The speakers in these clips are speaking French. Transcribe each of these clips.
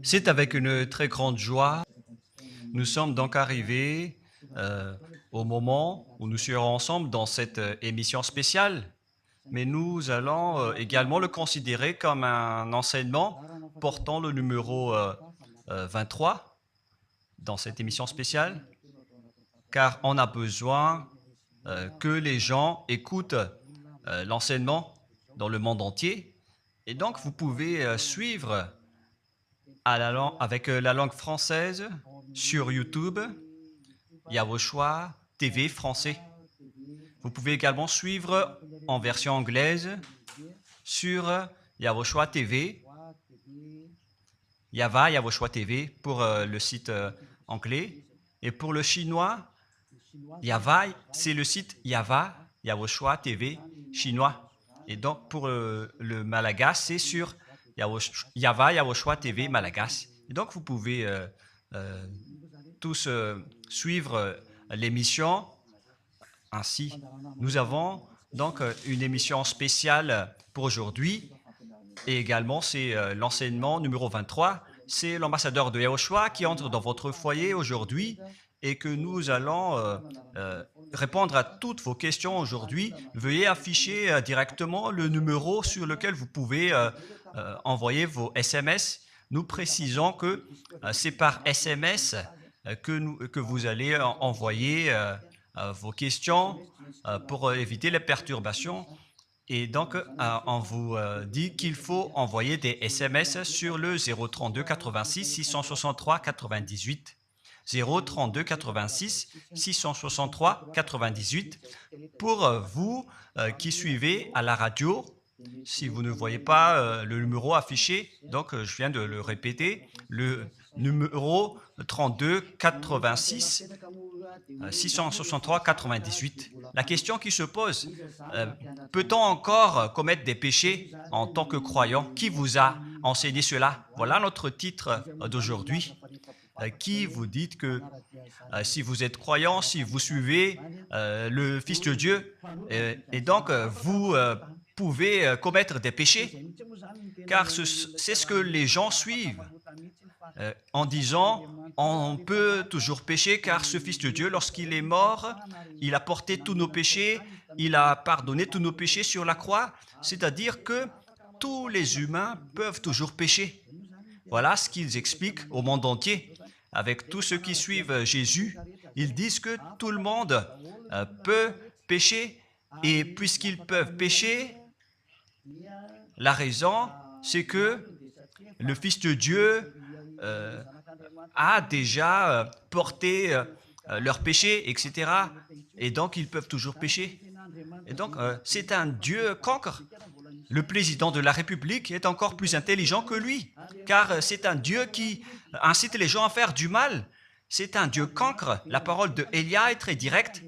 C'est avec une très grande joie. Nous sommes donc arrivés au moment où nous serons ensemble dans cette émission spéciale, mais nous allons également le considérer comme un enseignement portant le numéro 23 dans cette émission spéciale, car on a besoin que les gens écoutent l'enseignement dans le monde entier. Et donc, vous pouvez suivre avec la langue française sur YouTube. Il y a vos choix TV français. Vous pouvez également suivre en version anglaise sur Il y a vos choix TV. Yava, il y a vos choix TV pour le site anglais. Et pour le chinois, Yava, c'est le site Yava, il y a vos choix TV chinois. Et donc pour le malagas, c'est sur Yava, il y a vos choix TV malagas. Et donc vous pouvez tous suivre l'émission ainsi. Nous avons donc une émission spéciale pour aujourd'hui et également c'est l'enseignement numéro 23. C'est l'ambassadeur de Yahushua qui entre dans votre foyer aujourd'hui et que nous allons répondre à toutes vos questions aujourd'hui. Veuillez afficher directement le numéro sur lequel vous pouvez envoyer vos SMS. Nous précisons que c'est par SMS que vous allez envoyer vos questions pour éviter les perturbations. Et donc, on vous dit qu'il faut envoyer des SMS sur le 032 86 663 98. 032 86 663 98 pour vous qui suivez à la radio. Si vous ne voyez pas le numéro affiché, donc je viens de le répéter, le numéro 32 86 663 98. La question qui se pose, peut-on encore commettre des péchés en tant que croyant? Qui vous a enseigné cela? Voilà notre titre d'aujourd'hui. Qui vous dites que si vous êtes croyant, si vous suivez le Fils de Dieu, et donc vous pouvez commettre des péchés, car c'est ce que les gens suivent en disant on peut toujours pécher car ce Fils de Dieu, lorsqu'il est mort, il a porté tous nos péchés, il a pardonné tous nos péchés sur la croix, c'est-à-dire que tous les humains peuvent toujours pécher. Voilà ce qu'ils expliquent au monde entier. Avec tous ceux qui suivent Jésus, ils disent que tout le monde peut pécher et puisqu'ils peuvent pécher, la raison, c'est que le Fils de Dieu a déjà porté leurs péchés, etc. Et donc, ils peuvent toujours pécher. Et donc, c'est un Dieu cancre. Le président de la République est encore plus intelligent que lui, car c'est un Dieu qui incite les gens à faire du mal. C'est un Dieu cancre. La parole de Élia est très directe.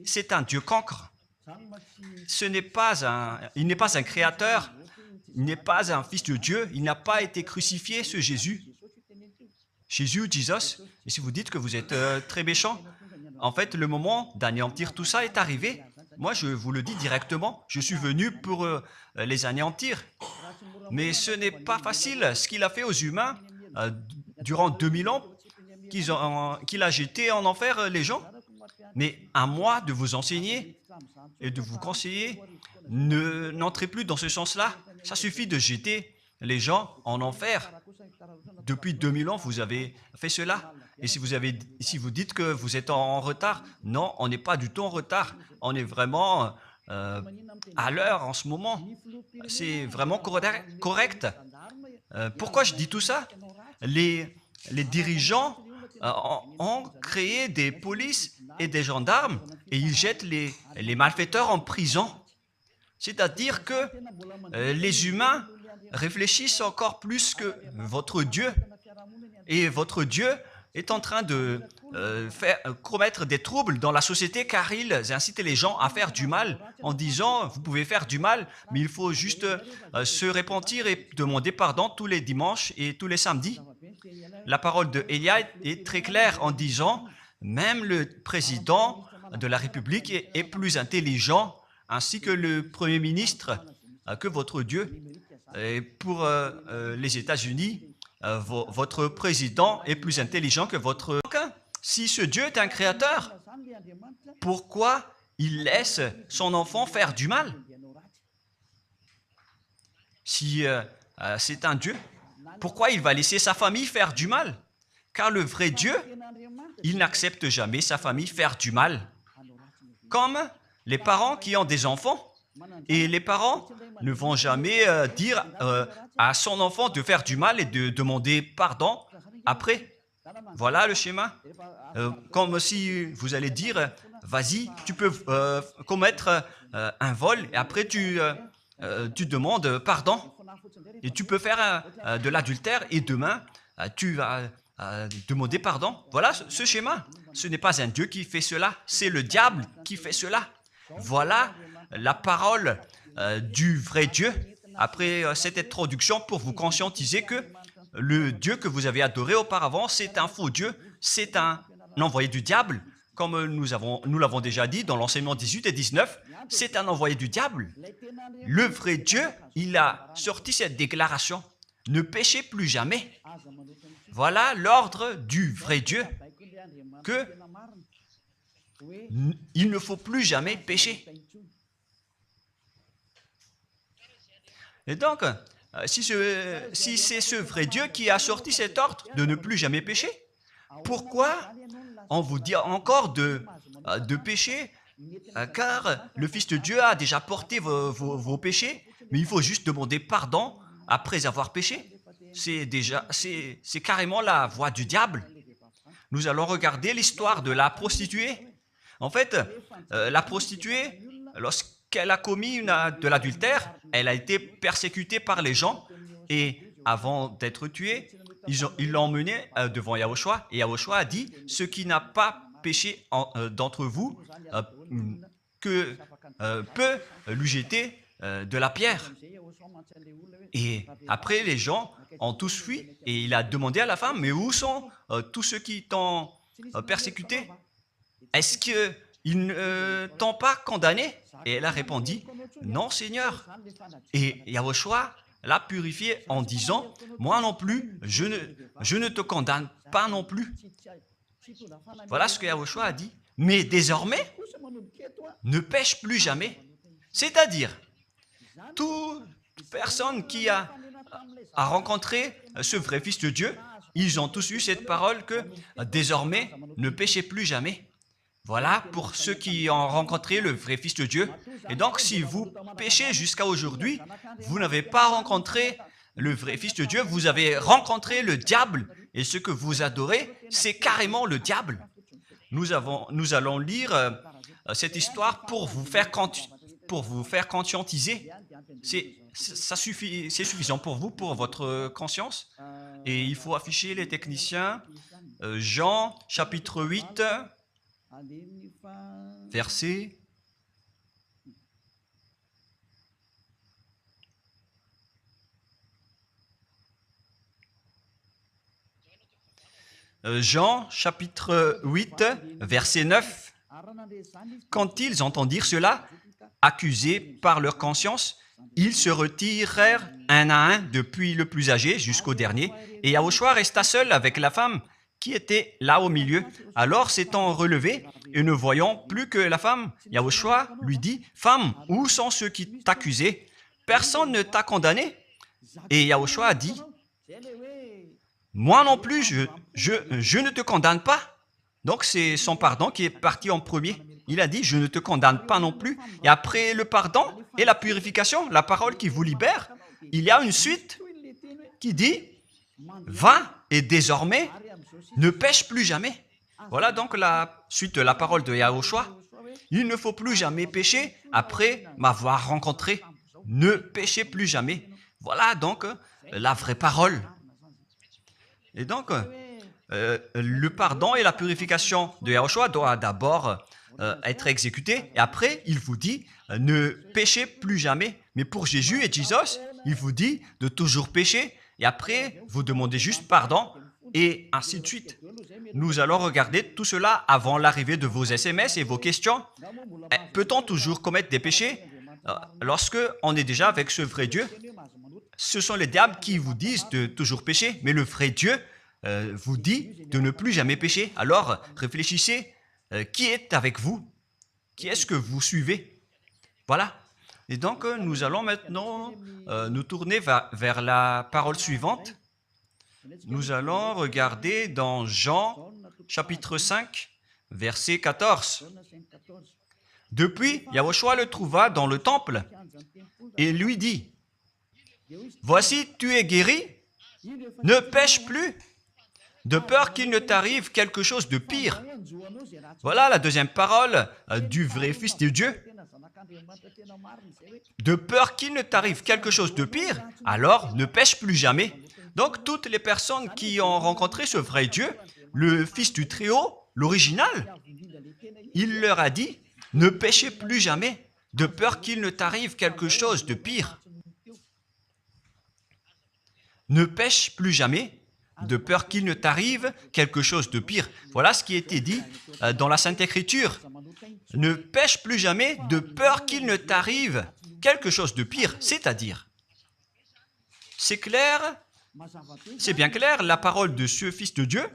C'est un Dieu cancre. Il n'est pas un créateur, il n'est pas un fils de Dieu, il n'a pas été crucifié, ce Jésus. Jésus, Jesus, et si vous dites que vous êtes très méchant, en fait, le moment d'anéantir tout ça est arrivé. Moi, je vous le dis directement, je suis venu pour les anéantir. Mais ce n'est pas facile. Ce qu'il a fait aux humains durant 2000 ans, qu'il a jeté en enfer les gens. Mais à moi de vous enseigner et de vous conseiller, n'entrez plus dans ce sens-là. Ça suffit de jeter les gens en enfer. Depuis 2000 ans, vous avez fait cela. Et si vous dites que vous êtes en retard, non, on n'est pas du tout en retard. On est vraiment à l'heure en ce moment. C'est vraiment correct. Pourquoi je dis tout ça? Les dirigeants ont créé des polices et des gendarmes et ils jettent les malfaiteurs en prison. C'est-à-dire que les humains réfléchissent encore plus que votre Dieu. Et votre Dieu est en train de commettre des troubles dans la société car ils incitent les gens à faire du mal en disant vous pouvez faire du mal, mais il faut juste se repentir et demander pardon tous les dimanches et tous les samedis. La parole de Élia est très claire en disant même le président de la République est plus intelligent ainsi que le Premier ministre que votre Dieu. Et pour les États-Unis, votre président est plus intelligent que votre... Donc, si ce Dieu est un créateur, pourquoi il laisse son enfant faire du mal? Si c'est un Dieu, pourquoi il va laisser sa famille faire du mal? Car le vrai Dieu, il n'accepte jamais sa famille faire du mal. Comme les parents qui ont des enfants. Et les parents ne vont jamais dire à son enfant de faire du mal et de demander pardon après. Voilà le schéma. Comme si vous allez dire, vas-y, tu peux commettre un vol et après tu demandes pardon. Et tu peux faire de l'adultère et demain, tu vas demander pardon. Voilà ce schéma. Ce n'est pas un Dieu qui fait cela, c'est le diable qui fait cela. Voilà la parole du vrai Dieu. Après cette introduction, pour vous conscientiser que le Dieu que vous avez adoré auparavant, c'est un faux Dieu, c'est un envoyé du diable. Comme nous l'avons déjà dit dans l'enseignement 18 et 19, c'est un envoyé du diable. Le vrai Dieu, il a sorti cette déclaration. Ne péchez plus jamais. Voilà l'ordre du vrai Dieu. Que il ne faut plus jamais pécher. Et donc, si c'est ce vrai Dieu qui a sorti cet ordre de ne plus jamais pécher, pourquoi on vous dit encore de pécher? Car le Fils de Dieu a déjà porté vos péchés, mais il faut juste demander pardon après avoir péché. C'est carrément la voie du diable. Nous allons regarder l'histoire de la prostituée. En fait, la prostituée, lorsqu'elle a commis de l'adultère, elle a été persécutée par les gens et avant d'être tuée, ils l'ont emmenée devant Yahushua et Yahushua a dit « Ce qui n'a pas péché d'entre vous peut lui jeter de la pierre. » Et après, les gens ont tous fui et il a demandé à la femme « Mais où sont tous ceux qui t'ont persécuté? Est-ce qu'ils ne t'ont pas condamné ?» Et elle a répondu « Non, Seigneur. » Et Yahushua l'a purifié en disant « Moi non plus, je ne te condamne pas non plus. » Voilà ce que Yahushua a dit. Mais désormais, ne pêche plus jamais. C'est-à-dire, toute personne qui a rencontré ce vrai Fils de Dieu, ils ont tous eu cette parole que désormais, ne péchez plus jamais. Voilà pour ceux qui ont rencontré le vrai Fils de Dieu. Et donc, si vous péchez jusqu'à aujourd'hui, vous n'avez pas rencontré le vrai Fils de Dieu, vous avez rencontré le diable. Et ce que vous adorez, c'est carrément le diable. Nous allons lire cette histoire pour vous faire conscientiser. C'est suffisant pour vous, pour votre conscience. Et il faut afficher les techniciens. Jean, chapitre 8, verset... Jean, chapitre 8, verset 9. Quand ils entendirent cela, accusés par leur conscience, ils se retirèrent un à un depuis le plus âgé jusqu'au dernier, et Yahushua resta seul avec la femme qui était là au milieu. Alors s'étant relevé et ne voyant plus que la femme, Yahushua lui dit, « Femme, où sont ceux qui t'accusaient? Personne ne t'a condamné ?» Et Yahushua a dit, « Moi non plus, je ne te condamne pas. » Donc c'est son pardon qui est parti en premier. Il a dit, je ne te condamne pas non plus. Et après le pardon et la purification, la parole qui vous libère, il y a une suite qui dit, va et désormais, ne pêche plus jamais. Voilà donc la suite de la parole de Yahushua. Il ne faut plus jamais pécher après m'avoir rencontré. Ne péchez plus jamais. Voilà donc la vraie parole. Et donc, le pardon et la purification de Yahushua doivent d'abord être exécutés. Et après, il vous dit, ne péchez plus jamais. Mais pour Jésus et Jesus, il vous dit de toujours pécher. Et après, vous demandez juste pardon et ainsi de suite. Nous allons regarder tout cela avant l'arrivée de vos SMS et vos questions. Peut-on toujours commettre des péchés lorsque on est déjà avec ce vrai Dieu? ce sont les diables qui vous disent de toujours pécher, mais le vrai Dieu vous dit de ne plus jamais pécher. Alors, réfléchissez, qui est avec vous? Qui est-ce que vous suivez? Voilà. Et donc, nous allons maintenant nous tourner vers la parole suivante. Nous allons regarder dans Jean, chapitre 5, verset 14. Depuis, Yahushua le trouva dans le temple et lui dit, « Voici, tu es guéri, ne pêche plus, de peur qu'il ne t'arrive quelque chose de pire. » Voilà la deuxième parole du vrai Fils de Dieu. De peur qu'il ne t'arrive quelque chose de pire, alors ne pêche plus jamais. Donc, toutes les personnes qui ont rencontré ce vrai Dieu, le Fils du Très-Haut, l'original, il leur a dit, ne péchez plus jamais, de peur qu'il ne t'arrive quelque chose de pire. Ne pêche plus jamais, de peur qu'il ne t'arrive quelque chose de pire. Voilà ce qui a été dit dans la Sainte Écriture. Ne pêche plus jamais, de peur qu'il ne t'arrive quelque chose de pire. C'est-à-dire, c'est clair, c'est bien clair, la parole de ce Fils de Dieu,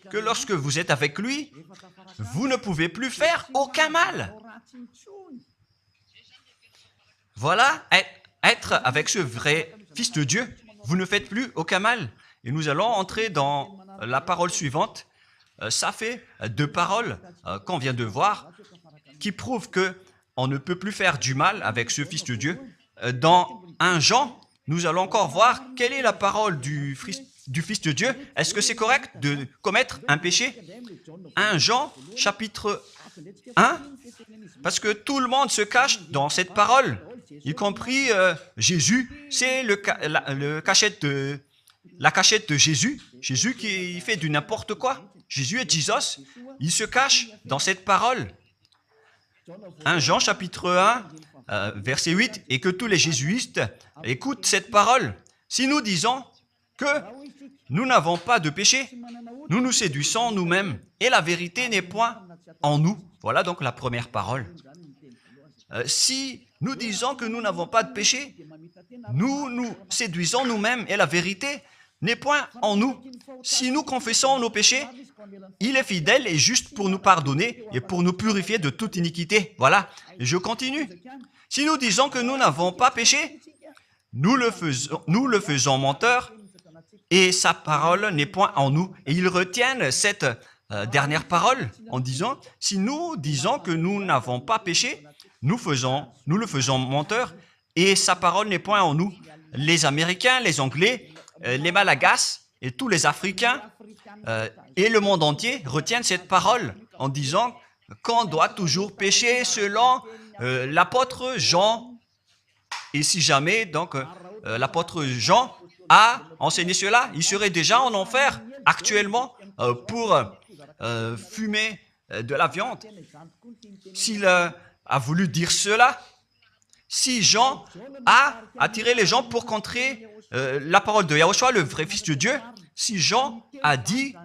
que lorsque vous êtes avec lui, vous ne pouvez plus faire aucun mal. Voilà, être avec ce vrai Fils de Dieu, vous ne faites plus aucun mal. Et nous allons entrer dans la parole suivante. Ça fait deux paroles qu'on vient de voir qui prouvent qu'on ne peut plus faire du mal avec ce Fils de Dieu. Dans 1 Jean, nous allons encore voir quelle est la parole du Fils de Dieu. Est-ce que c'est correct de commettre un péché? 1 Jean, chapitre 1, parce que tout le monde se cache dans cette parole, y compris Jésus. C'est la cachette de Jésus. Jésus qui fait du n'importe quoi. Jésus est Jesus. Il se cache dans cette parole. 1 Jean, chapitre 1, verset 8, et que tous les jésuites écoutent cette parole. Si nous disons que nous n'avons pas de péché, nous nous séduisons nous-mêmes, et la vérité n'est point en nous. Voilà donc la première parole. Si nous disons que nous n'avons pas de péché, nous nous séduisons nous-mêmes, et la vérité n'est point en nous. Si nous confessons nos péchés, il est fidèle et juste pour nous pardonner et pour nous purifier de toute iniquité. Voilà, et je continue. Si nous disons que nous n'avons pas péché, nous le faisons menteur et sa parole n'est point en nous. Et ils retiennent cette dernière parole en disant, si nous disons que nous n'avons pas péché, nous le faisons menteur et sa parole n'est point en nous. Les Américains, les Anglais, les Malagasy et tous les Africains et le monde entier retiennent cette parole en disant qu'on doit toujours pécher selon l'apôtre Jean. Et si jamais donc l'apôtre Jean a enseigné cela, il serait déjà en enfer actuellement pour fumer de la viande. S'il a voulu dire cela, si Jean a attiré les gens pour contrer la parole de Yahushua, le vrai Fils de Dieu, si Jean a dit,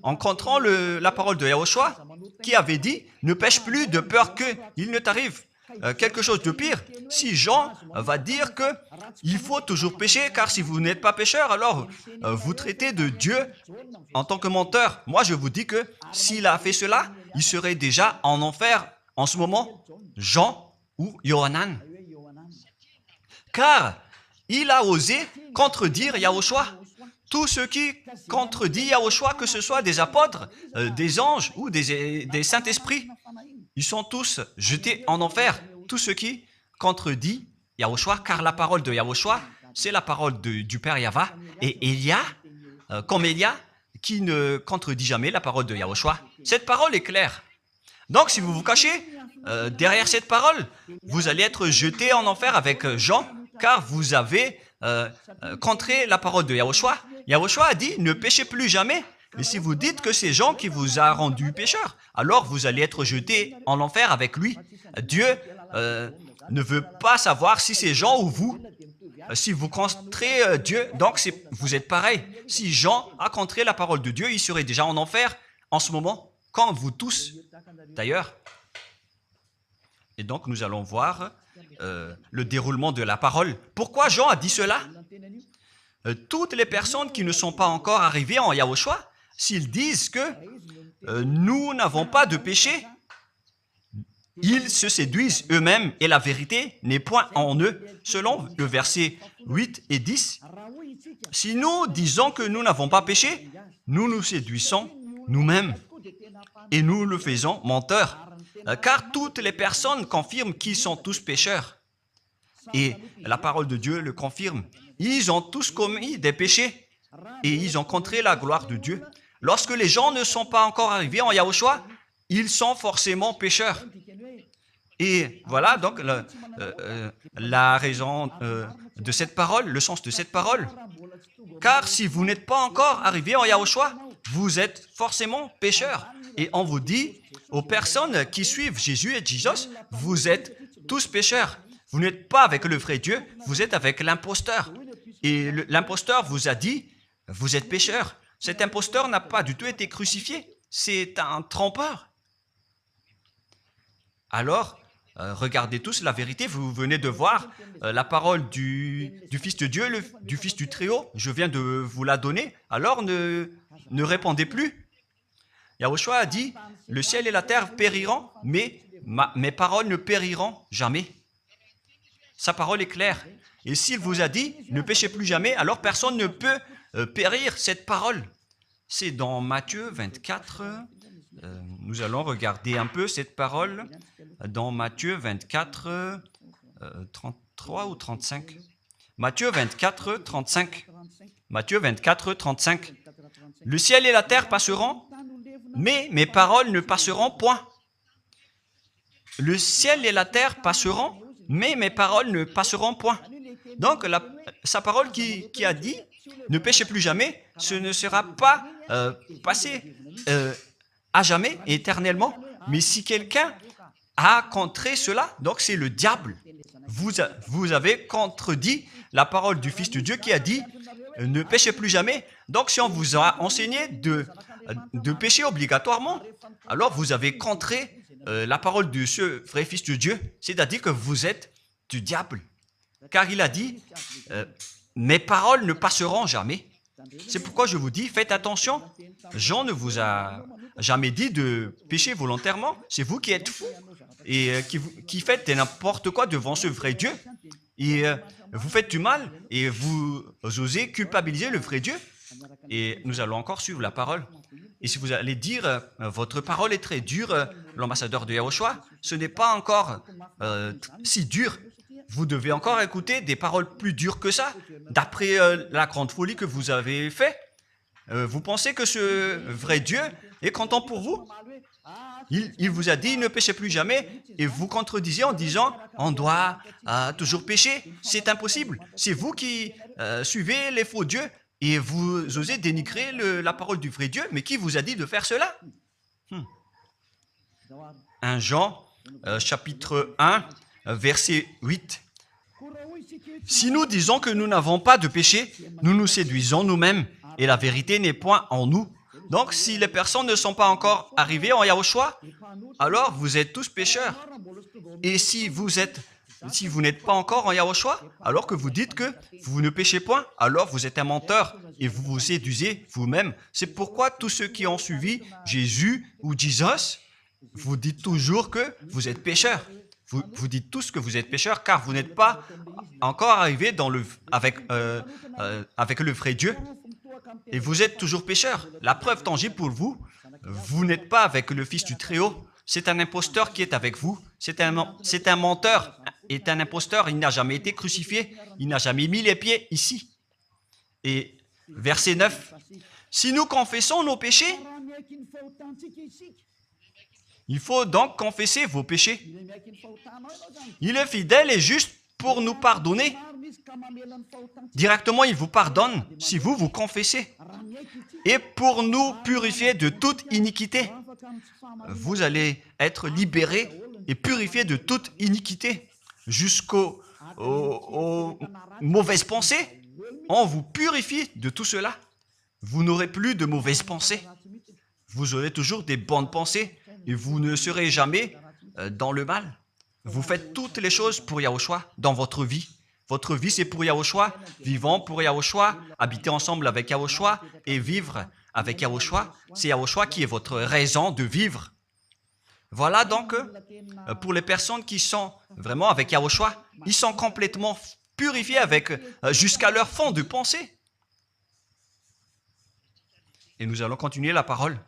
en contrant la parole de Yahushua, qui avait dit, ne pêche plus de peur qu'il ne t'arrive quelque chose de pire. Si Jean va dire qu'il faut toujours pécher, car si vous n'êtes pas pécheur, alors vous traitez de Dieu en tant que menteur. Moi, je vous dis que s'il a fait cela, il serait déjà en enfer en ce moment, Jean ou Yohanan. Car il a osé contredire Yahushua. Tous ceux qui contredisent Yahushua, que ce soit des apôtres, des anges ou des saints-esprits, ils sont tous jetés en enfer. Tous ceux qui contredisent Yahushua, car la parole de Yahushua, c'est la parole du Père Yahva. Et Élia, comme Élia, qui ne contredit jamais la parole de Yahushua. Cette parole est claire. Donc, si vous vous cachez derrière cette parole, vous allez être jeté en enfer avec Jean, car vous avez contré la parole de Yahushua. Yahushua a dit, ne péchez plus jamais. Et si vous dites que c'est Jean qui vous a rendu pécheur, alors vous allez être jeté en enfer avec lui. Dieu ne veut pas savoir si c'est Jean ou vous. Si vous contrez Dieu, donc vous êtes pareil. Si Jean a contré la parole de Dieu, il serait déjà en enfer en ce moment, comme vous tous d'ailleurs. Et donc, nous allons voir le déroulement de la parole. Pourquoi Jean a dit cela? Toutes les personnes qui ne sont pas encore arrivées en Yahushua, s'ils disent que nous n'avons pas de péché, ils se séduisent eux-mêmes et la vérité n'est point en eux. Selon le verset 8 et 10, si nous disons que nous n'avons pas péché, nous nous séduisons nous-mêmes et nous le faisons menteur. Car toutes les personnes confirment qu'ils sont tous pécheurs. Et la parole de Dieu le confirme. Ils ont tous commis des péchés et ils ont contré la gloire de Dieu. Lorsque les gens ne sont pas encore arrivés en Yahushua, ils sont forcément pécheurs. Et voilà donc la raison de cette parole, le sens de cette parole. Car si vous n'êtes pas encore arrivé en Yahushua, vous êtes forcément pécheurs. Et on vous dit aux personnes qui suivent Jésus et Jesus, vous êtes tous pécheurs. Vous n'êtes pas avec le vrai Dieu, vous êtes avec l'imposteur. Et l'imposteur vous a dit, vous êtes pécheurs. Cet imposteur n'a pas du tout été crucifié. C'est un trompeur. Alors, regardez tous la vérité. Vous venez de voir la parole du Fils de Dieu, du Fils du Très-Haut. Je viens de vous la donner. Alors, ne répondez plus. Yahushua a dit, le ciel et la terre périront, mais mes paroles ne périront jamais. Sa parole est claire. Et s'il vous a dit, ne péchez plus jamais, alors personne ne peut périr cette parole. C'est dans Matthieu 24. Nous allons regarder un peu cette parole dans Matthieu 24, 33 ou 35. Matthieu 24, 35. Matthieu 24, 35. Le ciel et la terre passeront, mais mes paroles ne passeront point. Le ciel et la terre passeront, mais mes paroles ne passeront point. Donc, sa parole qui a dit, ne péchez plus jamais, ce ne sera pas passé à jamais, éternellement. Mais si quelqu'un a contré cela, donc c'est le diable. Vous avez contredit la parole du Fils de Dieu qui a dit, ne péchez plus jamais. Donc, si on vous a enseigné de pécher obligatoirement, alors vous avez contré la parole de ce vrai Fils de Dieu, c'est-à-dire que vous êtes du diable. Car il a dit, mes paroles ne passeront jamais. C'est pourquoi je vous dis, faites attention. Jean ne vous a jamais dit de pécher volontairement. C'est vous qui êtes fous et qui faites n'importe quoi devant ce vrai Dieu. Et vous faites du mal et vous osez culpabiliser le vrai Dieu. Et nous allons encore suivre la parole. Et si vous allez dire, votre parole est très dure, l'ambassadeur de Yahushua, ce n'est pas encore si dur. Vous devez encore écouter des paroles plus dures que ça, d'après la grande folie que vous avez faite. Vous pensez que ce vrai Dieu est content pour vous? Il vous a dit, ne péchez plus jamais, et vous contredisez en disant, on doit toujours pécher. C'est impossible. C'est vous qui suivez les faux dieux, et vous osez dénigrer la parole du vrai Dieu. Mais qui vous a dit de faire cela? 1 Jean, chapitre 1, verset 8. Si nous disons que nous n'avons pas de péché, nous nous séduisons nous-mêmes et la vérité n'est point en nous. Donc, si les personnes ne sont pas encore arrivées en Yahushua, alors vous êtes tous pécheurs. Et si vous n'êtes pas encore en Yahushua, alors que vous dites que vous ne péchez point, alors vous êtes un menteur et vous vous séduisez vous-même. C'est pourquoi tous ceux qui ont suivi Jésus ou Jesus, vous dites toujours que vous êtes pécheurs. Vous dites tous que vous êtes pécheurs car vous n'êtes pas encore arrivés avec le vrai Dieu. Et vous êtes toujours pécheurs. La preuve tangible pour vous, vous n'êtes pas avec le Fils du Très-Haut. C'est un imposteur qui est avec vous. C'est un menteur. C'est un imposteur. Il n'a jamais été crucifié. Il n'a jamais mis les pieds ici. Et verset 9. Si nous confessons nos péchés, il faut donc confesser vos péchés. Il est fidèle et juste pour nous pardonner. Directement, il vous pardonne si vous confessez. Et pour nous purifier de toute iniquité. Vous allez être libérés et purifiés de toute iniquité. Jusqu'aux mauvaises pensées. On vous purifie de tout cela. Vous n'aurez plus de mauvaises pensées. Vous aurez toujours des bonnes pensées. Et vous ne serez jamais dans le mal. vous faites toutes les choses pour Yahushua dans votre vie. Votre vie, c'est pour Yahushua, vivant pour Yahushua, habiter ensemble avec Yahushua et vivre avec Yahushua. C'est Yahushua qui est votre raison de vivre. Voilà donc, pour les personnes qui sont vraiment avec Yahushua, ils sont complètement purifiés avec jusqu'à leur fond de pensée. Et nous allons continuer la parole.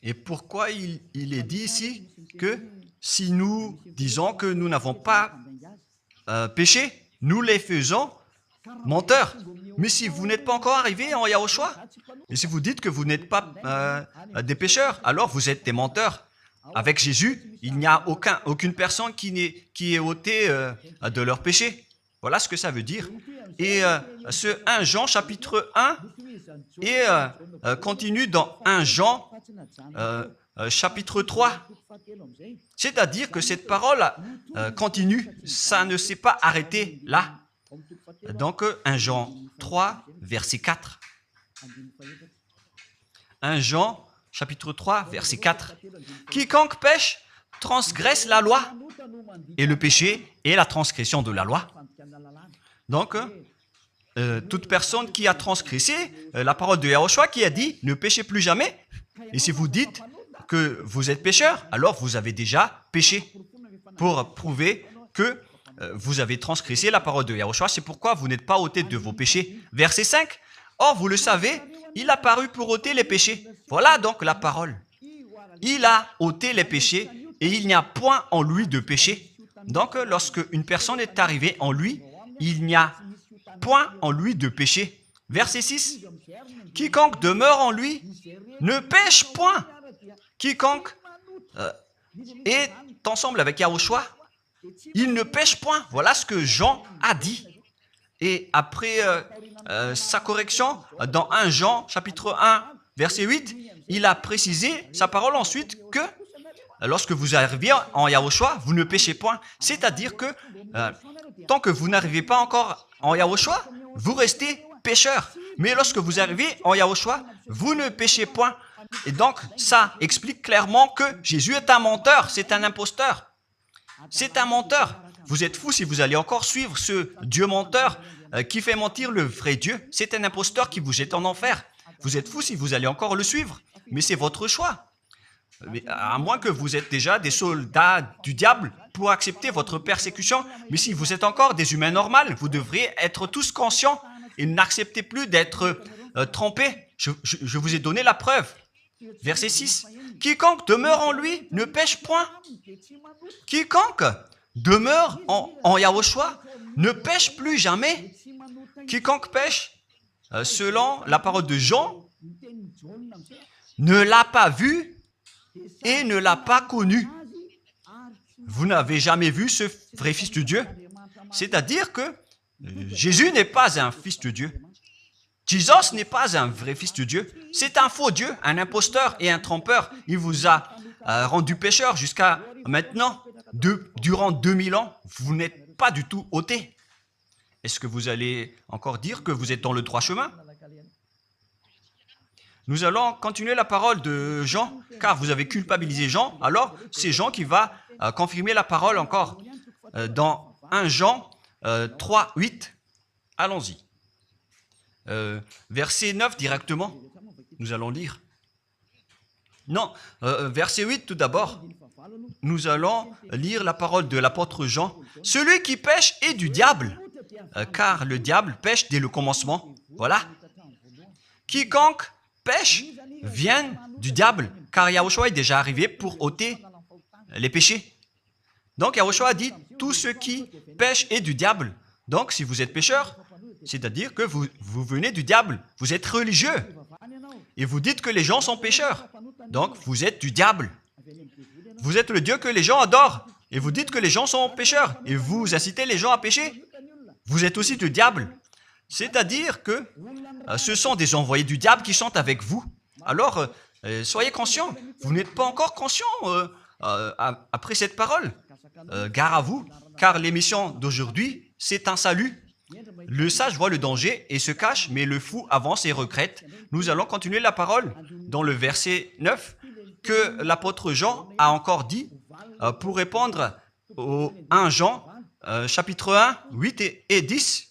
Et pourquoi il est dit ici que si nous disons que nous n'avons pas péché, nous les faisons menteurs. Mais si vous n'êtes pas encore arrivé en Yahushua, et si vous dites que vous n'êtes pas des pécheurs, alors vous êtes des menteurs. Avec Jésus, il n'y a aucune personne qui est ôtée de leur péché. Voilà ce que ça veut dire. Et ce 1 Jean chapitre 1 et continue dans 1 Jean chapitre 3. C'est-à-dire que cette parole continue, ça ne s'est pas arrêté là. Donc 1 Jean 3, verset 4. 1 Jean chapitre 3, verset 4. Quiconque pêche transgresse la loi, et le péché est la transgression de la loi. Donc, toute personne qui a transgressé la parole de Yahushua qui a dit « Ne péchez plus jamais ». Et si vous dites que vous êtes pécheur, alors vous avez déjà péché pour prouver que vous avez transgressé la parole de Yahushua. C'est pourquoi vous n'êtes pas ôté de vos péchés. Verset 5. Or, vous le savez, il a paru pour ôter les péchés. Voilà donc la parole. Il a ôté les péchés et il n'y a point en lui de péché. Donc, lorsque une personne est arrivée en lui, il n'y a point en lui de péché. Verset 6. Quiconque demeure en lui ne pêche point. Quiconque est ensemble avec Yahushua, il ne pêche point. Voilà ce que Jean a dit. Et après sa correction, dans 1 Jean, chapitre 1, verset 8, il a précisé sa parole ensuite que lorsque vous arrivez en Yahushua, vous ne péchez point. C'est-à-dire que tant que vous n'arrivez pas encore en Yahushua, vous restez pécheur. Mais lorsque vous arrivez en Yahushua, vous ne péchez point. Et donc, ça explique clairement que Jésus est un menteur, c'est un imposteur. C'est un menteur. Vous êtes fous si vous allez encore suivre ce Dieu menteur qui fait mentir le vrai Dieu. C'est un imposteur qui vous jette en enfer. Vous êtes fous si vous allez encore le suivre. Mais c'est votre choix. Mais à moins que vous êtes déjà des soldats du diable pour accepter votre persécution. Mais si vous êtes encore des humains normaux, vous devriez être tous conscients et n'acceptez plus d'être trompés. Je vous ai donné la preuve. Verset 6. Quiconque demeure en lui ne pêche point. Quiconque demeure en Yahushua ne pêche plus jamais. Quiconque pêche, selon la parole de Jean, ne l'a pas vu et ne l'a pas connu. Vous n'avez jamais vu ce vrai Fils de Dieu. C'est-à-dire que Jésus n'est pas un Fils de Dieu. Jésus n'est pas un vrai Fils de Dieu. C'est un faux Dieu, un imposteur et un trompeur. Il vous a rendu pécheur jusqu'à maintenant. Durant 2000 ans, vous n'êtes pas du tout ôté. Est-ce que vous allez encore dire que vous êtes dans le droit chemin? Nous allons continuer la parole de Jean, car vous avez culpabilisé Jean. Alors, c'est Jean qui va confirmer la parole encore. Dans 1 Jean 3, 8, allons-y. Verset 9 directement, nous allons lire. Non, verset 8 tout d'abord. Nous allons lire la parole de l'apôtre Jean. Celui qui pêche est du diable, car le diable pêche dès le commencement. Voilà. Quiconque pêche vient du diable, car Yahushua est déjà arrivé pour ôter les péchés. Donc Yahushua a dit, tout ce qui pêche est du diable. Donc si vous êtes pécheur, c'est-à-dire que vous venez du diable, vous êtes religieux, et vous dites que les gens sont pécheurs. Donc vous êtes du diable. Vous êtes le Dieu que les gens adorent, et vous dites que les gens sont pécheurs, et vous incitez les gens à pécher. Vous êtes aussi du diable. C'est-à-dire que ce sont des envoyés du diable qui sont avec vous. Alors, soyez conscients. Vous n'êtes pas encore conscients après cette parole. Gare à vous, car l'émission d'aujourd'hui, c'est un salut. Le sage voit le danger et se cache, mais le fou avance et regrette. Nous allons continuer la parole dans le verset 9 que l'apôtre Jean a encore dit. pour répondre au 1 Jean, chapitre 1, 8 et 10.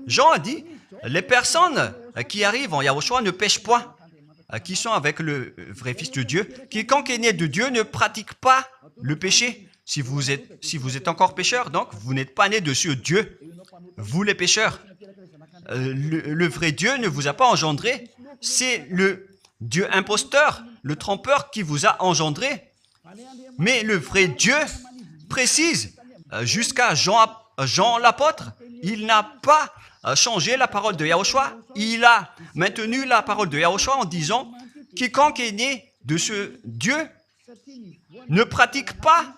Jean a dit, les personnes qui arrivent en Yahushua ne pêchent point, qui sont avec le vrai Fils de Dieu. Quiconque est né de Dieu ne pratique pas le péché. Si vous êtes encore pécheur, donc vous n'êtes pas né de ce Dieu. Vous les pécheurs. Le vrai Dieu ne vous a pas engendré. C'est le Dieu imposteur, le trompeur qui vous a engendré. Mais le vrai Dieu précise, jusqu'à Jean l'apôtre, il n'a pas changé la parole de Yahushua. Il a maintenu la parole de Yahushua en disant, quiconque est né de ce Dieu ne pratique pas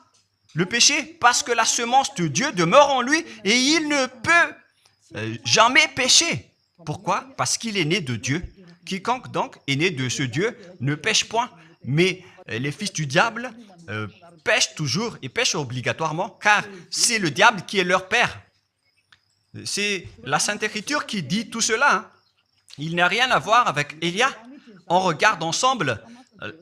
le péché parce que la semence de Dieu demeure en lui et il ne peut jamais pécher. Pourquoi? Parce qu'il est né de Dieu. Quiconque donc est né de ce Dieu ne pêche point. Mais les fils du diable pêchent toujours et pêchent obligatoirement car c'est le diable qui est leur père. C'est la Sainte Écriture qui dit tout cela. Hein. Il n'a rien à voir avec Élia. On regarde ensemble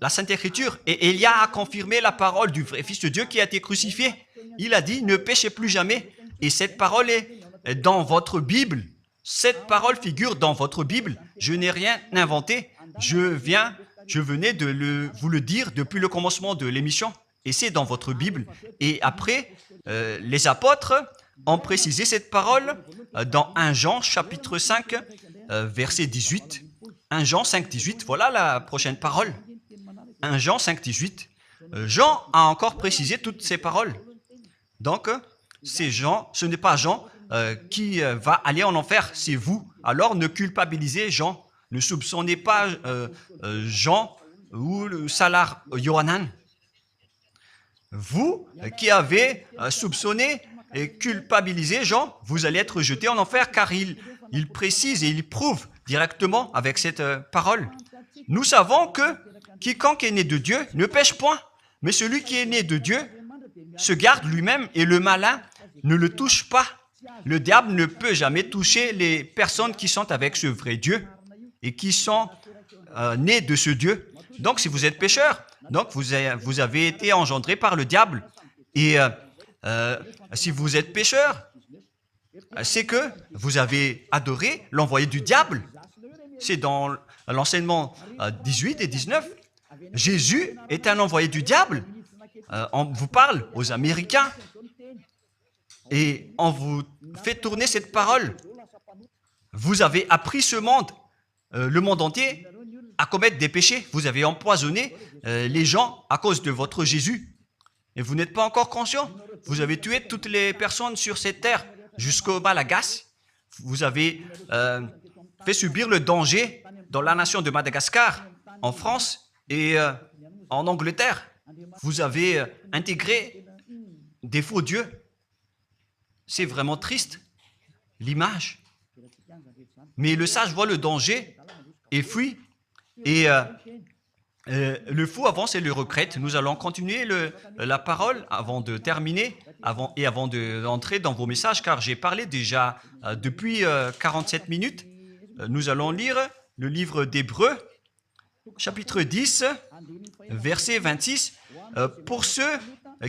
la Sainte Écriture et Élia a confirmé la parole du vrai Fils de Dieu qui a été crucifié. Il a dit, ne péchez plus jamais. Et cette parole est dans votre Bible. Cette parole figure dans votre Bible. Je n'ai rien inventé. Je venais de vous le dire depuis le commencement de l'émission. Et c'est dans votre Bible. Et après, les apôtres ont précisé cette parole dans 1 Jean, chapitre 5, verset 18. 1 Jean 5, 18, voilà la prochaine parole. 1 Jean 5, 18. Jean a encore précisé toutes ces paroles. Donc, c'est Jean, ce n'est pas Jean qui va aller en enfer, c'est vous. Alors, ne culpabilisez Jean. Ne soupçonnez pas Jean ou le Salar Yohanan. Vous qui avez soupçonné et culpabilisé Jean, vous allez être jeté en enfer car il précise et il prouve directement avec cette parole. Nous savons que quiconque est né de Dieu ne pêche point, mais celui qui est né de Dieu se garde lui-même et le malin ne le touche pas. Le diable ne peut jamais toucher les personnes qui sont avec ce vrai Dieu et qui sont nées de ce Dieu. Donc, si vous êtes pécheur, donc vous avez été engendré par le diable. Et si vous êtes pécheur, c'est que vous avez adoré l'envoyé du diable. C'est dans l'enseignement 18 et 19. Jésus est un envoyé du diable. On vous parle aux Américains et on vous fait tourner cette parole. Vous avez appris ce monde, le monde entier, à commettre des péchés. Vous avez empoisonné les gens à cause de votre Jésus. Et vous n'êtes pas encore conscient. Vous avez tué toutes les personnes sur cette terre jusqu'au Malagasy. Vous avez fait subir le danger dans la nation de Madagascar, en France et en Angleterre. Vous avez intégré des faux dieux. C'est vraiment triste, l'image. Mais le sage voit le danger et fuit. Et le fou avance et le regrette. Nous allons continuer la parole avant de terminer, avant d'entrer dans vos messages, car j'ai parlé déjà depuis 47 minutes. Nous allons lire le livre d'Hébreux, chapitre 10, verset 26. Pour ceux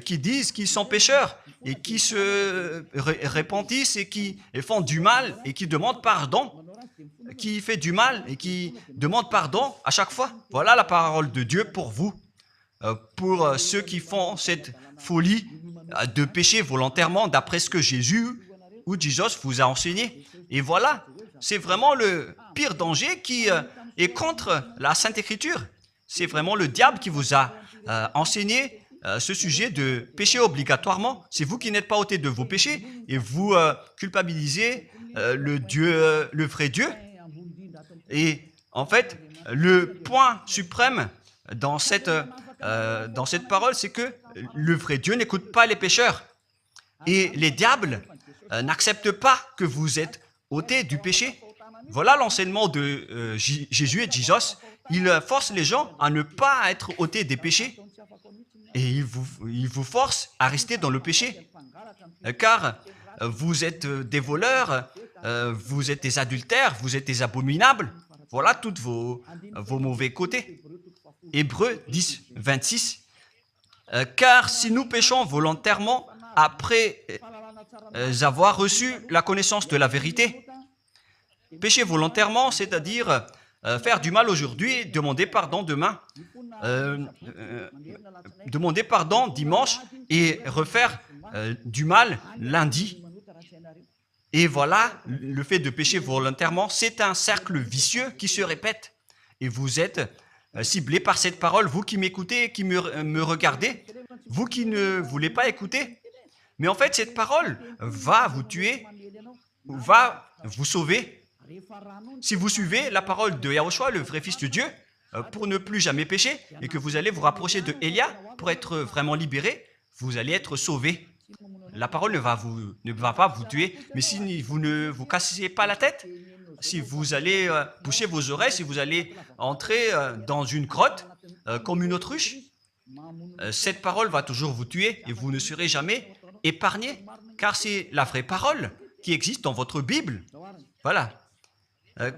qui disent qu'ils sont pécheurs et qui se repentissent et qui font du mal et qui demandent pardon, qui fait du mal et qui demande pardon à chaque fois. Voilà la parole de Dieu pour vous, pour ceux qui font cette folie de pécher volontairement d'après ce que Jésus ou Jesus vous a enseigné. Et voilà, c'est vraiment le pire danger qui est contre la Sainte Écriture. C'est vraiment le diable qui vous a enseigné ce sujet de pécher obligatoirement. C'est vous qui n'êtes pas ôté de vos péchés et vous culpabilisez le vrai Dieu. Et en fait, le point suprême dans cette parole, c'est que le vrai Dieu n'écoute pas les pécheurs. Et les diables n'acceptent pas que vous êtes ôtés du péché. Voilà l'enseignement de Jésus et Jesus. Il force les gens à ne pas être ôtés des péchés. Et il vous force à rester dans le péché. Car vous êtes des voleurs, vous êtes des adultères, vous êtes des abominables. Voilà tous vos mauvais côtés. Hébreux 10, 26. Car si nous péchons volontairement après avoir reçu la connaissance de la vérité, pécher volontairement, c'est-à-dire faire du mal aujourd'hui, demander pardon demain, demander pardon dimanche et refaire du mal lundi. Et voilà, le fait de pécher volontairement, c'est un cercle vicieux qui se répète. Et vous êtes ciblé par cette parole, vous qui m'écoutez, qui me regardez, vous qui ne voulez pas écouter. Mais en fait, cette parole va vous tuer, va vous sauver. Si vous suivez la parole de Yahushua, le vrai Fils de Dieu, pour ne plus jamais pécher, et que vous allez vous rapprocher de Elia pour être vraiment libéré, vous allez être sauvé. La parole ne va pas vous tuer, mais si vous ne vous cassez pas la tête, si vous allez boucher vos oreilles, si vous allez entrer dans une grotte comme une autruche, cette parole va toujours vous tuer et vous ne serez jamais épargné, car c'est la vraie parole qui existe dans votre Bible. Voilà.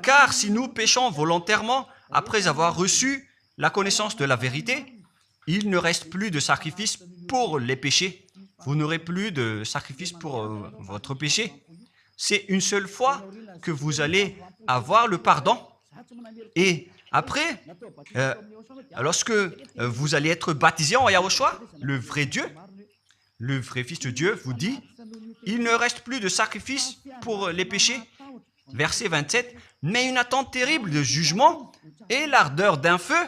Car si nous péchons volontairement après avoir reçu la connaissance de la vérité, il ne reste plus de sacrifice pour les péchés. Vous n'aurez plus de sacrifice pour votre péché. C'est une seule fois que vous allez avoir le pardon. Et après, lorsque vous allez être baptisé en Yahushua, le vrai Dieu, le vrai Fils de Dieu vous dit, il ne reste plus de sacrifice pour les péchés. Verset 27, mais une attente terrible de jugement et l'ardeur d'un feu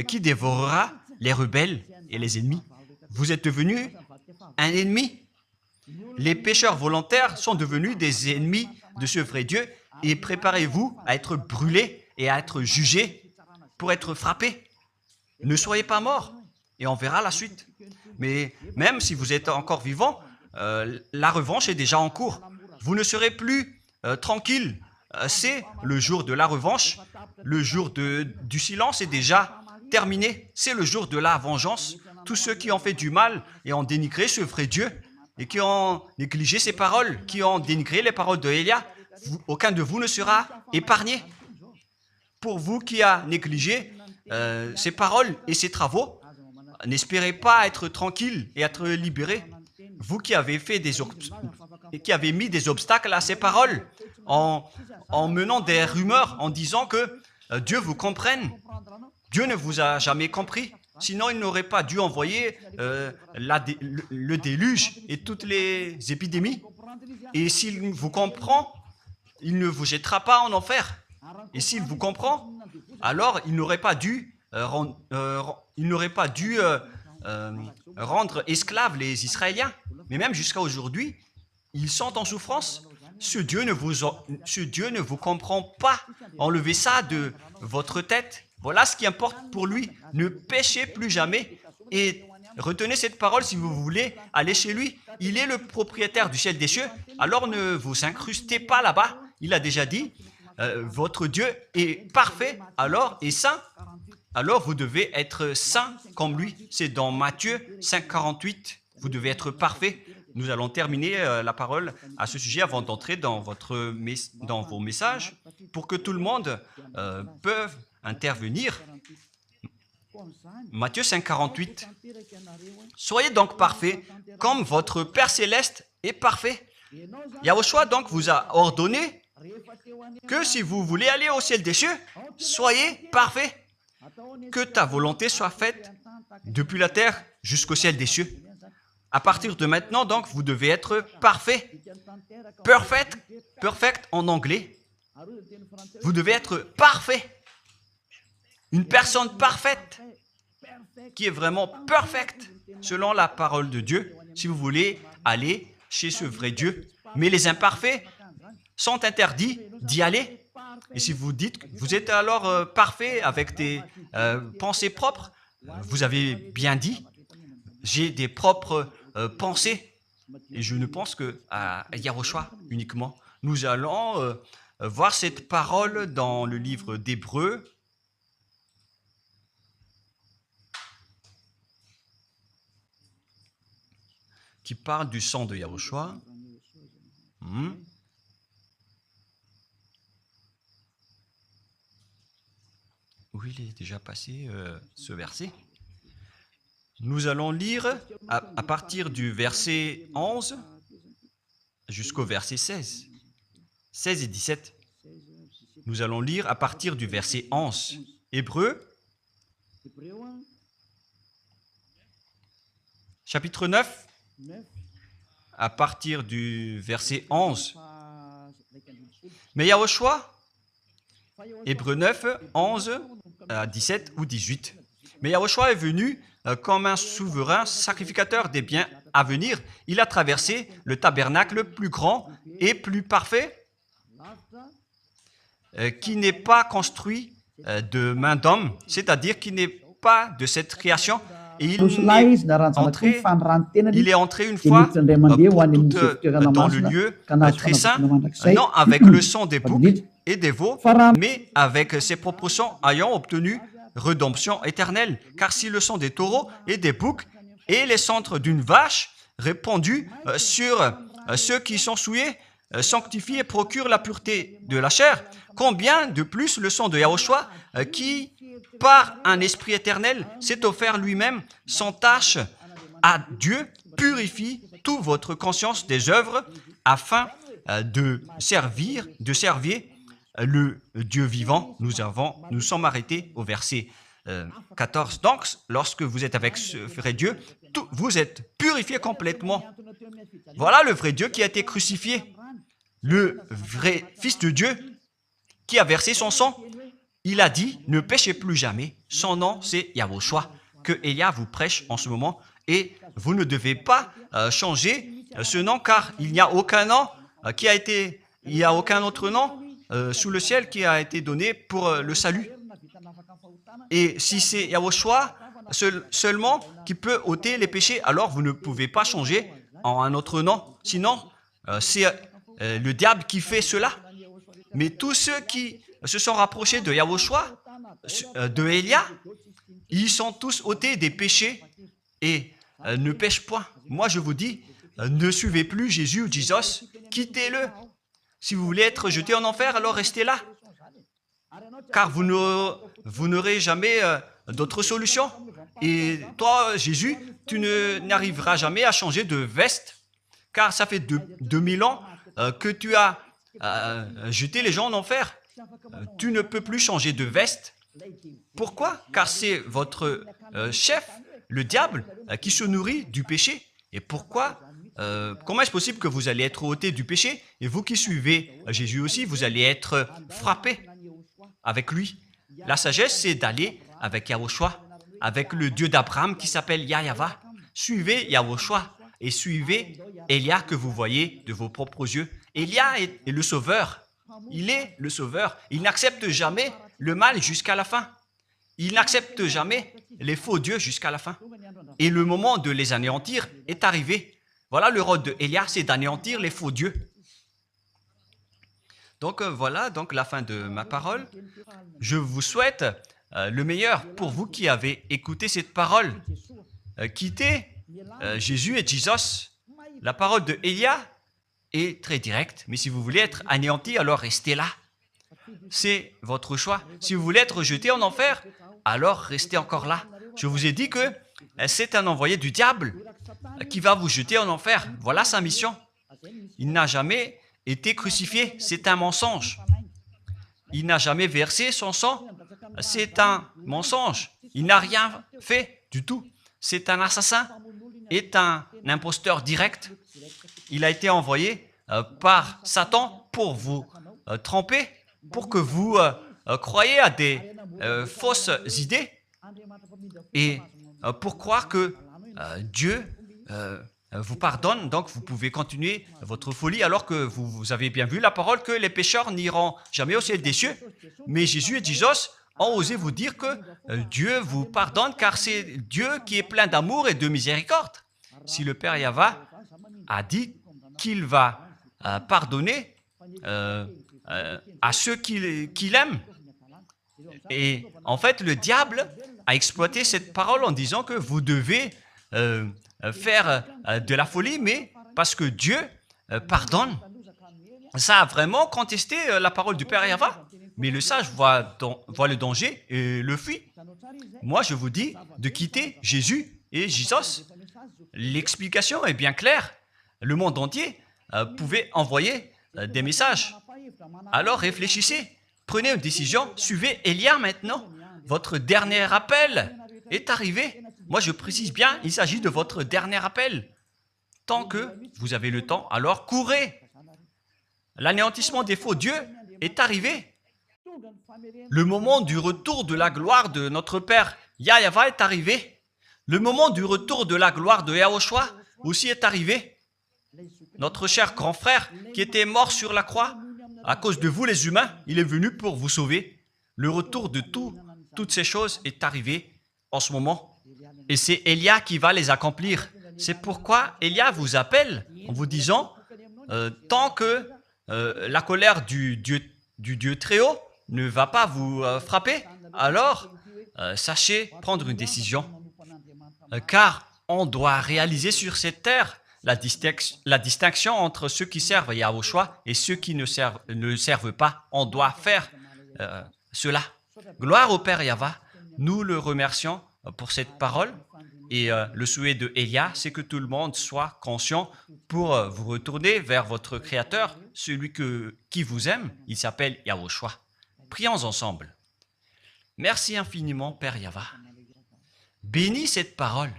qui dévorera les rebelles et les ennemis. Vous êtes devenu un ennemi. Les pécheurs volontaires sont devenus des ennemis de ce vrai Dieu et préparez-vous à être brûlés et à être jugés pour être frappés. Ne soyez pas morts et on verra la suite. Mais même si vous êtes encore vivant, la revanche est déjà en cours. Vous ne serez plus tranquille. C'est le jour de la revanche. Le jour du silence est déjà terminé. C'est le jour de la vengeance. Tous ceux qui ont fait du mal et ont dénigré ce vrai Dieu et qui ont négligé ses paroles, qui ont dénigré les paroles de Elia, aucun de vous ne sera épargné. Pour vous qui a négligé ses paroles et ses travaux, n'espérez pas être tranquille et être libéré. Vous qui avez mis des obstacles à ces paroles en menant des rumeurs, en disant que Dieu vous comprenne. Dieu ne vous a jamais compris. Sinon, il n'aurait pas dû envoyer le déluge et toutes les épidémies. Et s'il vous comprend, il ne vous jettera pas en enfer. Et s'il vous comprend, alors il n'aurait pas dû, rendre esclaves les Israéliens. Mais même jusqu'à aujourd'hui, ils sont en souffrance. Ce Dieu ne vous comprend pas. Enlevez ça de votre tête. Voilà ce qui importe pour lui. Ne péchez plus jamais et retenez cette parole si vous voulez aller chez lui. Il est le propriétaire du ciel des cieux. Alors ne vous incrustez pas là-bas. Il a déjà dit, votre Dieu est parfait alors et saint. Alors vous devez être saint comme lui. C'est dans Matthieu 5,48. Vous devez être parfait. Nous allons terminer la parole à ce sujet avant d'entrer dans vos messages pour que tout le monde peut intervenir. Matthieu 5,48. Soyez donc parfaits comme votre Père Céleste est parfait. Yahushua donc vous a ordonné que si vous voulez aller au ciel des cieux, soyez parfaits. Que ta volonté soit faite depuis la terre jusqu'au ciel des cieux. À partir de maintenant, donc, vous devez être parfait. Perfect en anglais. Vous devez être parfait. Une personne parfaite qui est vraiment perfecte selon la parole de Dieu si vous voulez aller chez ce vrai Dieu. Mais les imparfaits sont interdits d'y aller. Et si vous dites que vous êtes alors parfait avec des pensées propres, vous avez bien dit, j'ai des propres pensées et je ne pense qu'à Yahushua uniquement. Nous allons voir cette parole dans le livre d'Hébreux. Qui parle du sang de Yahushua. Où il est déjà passé ce verset. Nous allons lire à partir du verset 11 jusqu'au verset 16. 16 et 17. Nous allons lire à partir du verset 11. Hébreux, chapitre 9, à partir du verset 11. Mais Yahushua, Hébreux 9, 11 à 17 ou 18. Mais Yahushua est venu comme un souverain sacrificateur des biens à venir. Il a traversé le tabernacle plus grand et plus parfait qui n'est pas construit de main d'homme, c'est-à-dire qui n'est pas de cette création. Et il est entré une fois pour toutes dans le lieu très saint, non avec le sang des boucs et des veaux, mais avec ses propres sangs ayant obtenu rédemption éternelle. Car si le sang des taureaux et des boucs et les cendres d'une vache répandus sur ceux qui sont souillés sanctifient et procurent la pureté de la chair, combien de plus le sang de Yahushua qui, par un esprit éternel, s'est offert lui-même sans tâche à Dieu, purifie toute votre conscience des œuvres afin de servir le Dieu vivant. Nous sommes arrêtés au verset 14. Donc, lorsque vous êtes avec ce vrai Dieu, vous êtes purifiés complètement. Voilà le vrai Dieu qui a été crucifié. Le vrai Fils de Dieu qui a versé son sang. Il a dit, ne péchez plus jamais. Son nom, c'est Yahushua, que Elia vous prêche en ce moment. Et vous ne devez pas changer ce nom, car il n'y a aucun nom il n'y a aucun autre nom sous le ciel qui a été donné pour le salut. Et si c'est Yahushua seulement qui peut ôter les péchés, alors vous ne pouvez pas changer en un autre nom. Sinon, c'est le diable qui fait cela. Mais tous ceux qui se sont rapprochés de Yahushua, de Elia, ils sont tous ôtés des péchés et ne pêchent point. Moi, je vous dis, ne suivez plus Jésus ou Jesus, quittez-le. Si vous voulez être jeté en enfer, alors restez là. Car vous n'aurez jamais d'autre solution. Et toi, Jésus, tu n'arriveras jamais à changer de veste, car ça fait 2000 ans que tu as jeté les gens en enfer. Tu ne peux plus changer de veste. Pourquoi? Car c'est votre chef, le diable, qui se nourrit du péché. Et pourquoi? Comment est-ce possible que vous allez être ôté du péché? Et vous qui suivez Jésus aussi, vous allez être frappé avec lui. La sagesse, c'est d'aller avec Yahushua, avec le Dieu d'Abraham qui s'appelle Yahweh. Suivez Yahushua et suivez Elia que vous voyez de vos propres yeux. Elia est le sauveur. Il est le sauveur. Il n'accepte jamais le mal jusqu'à la fin. Il n'accepte jamais les faux dieux jusqu'à la fin. Et le moment de les anéantir est arrivé. Voilà le rôle de Elia, c'est d'anéantir les faux dieux. Donc voilà donc la fin de ma parole. Je vous souhaite le meilleur pour vous qui avez écouté cette parole. Quittez Jésus et Jesus. La parole de Elia est très directe, mais si vous voulez être anéanti, alors restez là. C'est votre choix. Si vous voulez être jeté en enfer, alors restez encore là. Je vous ai dit que c'est un envoyé du diable qui va vous jeter en enfer. Voilà sa mission. Il n'a jamais été crucifié. C'est un mensonge. Il n'a jamais versé son sang. C'est un mensonge. Il n'a rien fait du tout. C'est un assassin. Est un imposteur direct. Il a été envoyé par Satan pour vous tromper, pour que vous croyiez à des fausses idées et pour croire que Dieu vous pardonne, donc vous pouvez continuer votre folie alors que vous avez bien vu la parole que les pécheurs n'iront jamais au ciel des cieux. Mais Jésus et Jesus ont osé vous dire que Dieu vous pardonne car c'est Dieu qui est plein d'amour et de miséricorde. Si le Père Yahweh a dit qu'il va pardonner à ceux qu'il aime. Et en fait, le diable a exploité cette parole en disant que vous devez faire de la folie, mais parce que Dieu pardonne. Ça a vraiment contesté la parole du Père Yahweh. Mais le sage voit le danger et le fuit. Moi, je vous dis de quitter Jésus Et Jésus, l'explication est bien claire. Le monde entier pouvait envoyer des messages. Alors réfléchissez, prenez une décision, suivez Élia maintenant. Votre dernier appel est arrivé. Moi, je précise bien, il s'agit de votre dernier appel. Tant que vous avez le temps, alors courez. L'anéantissement des faux dieux est arrivé. Le moment du retour de la gloire de notre Père Yahweh est arrivé. Le moment du retour de la gloire de Yahushua aussi est arrivé. Notre cher grand frère qui était mort sur la croix, à cause de vous les humains, il est venu pour vous sauver. Le retour de toutes ces choses est arrivé en ce moment. Et c'est Élia qui va les accomplir. C'est pourquoi Élia vous appelle en vous disant, tant que la colère du Dieu très haut ne va pas vous frapper, alors sachez prendre une décision. Car on doit réaliser sur cette terre la distinction entre ceux qui servent Yahushua et ceux qui ne servent pas. On doit faire cela. Gloire au Père Yahweh. Nous le remercions pour cette parole. Et le souhait de Élia, c'est que tout le monde soit conscient pour vous retourner vers votre Créateur, celui qui vous aime. Il s'appelle Yahushua. Prions ensemble. Merci infiniment, Père Yahweh. Bénis cette parole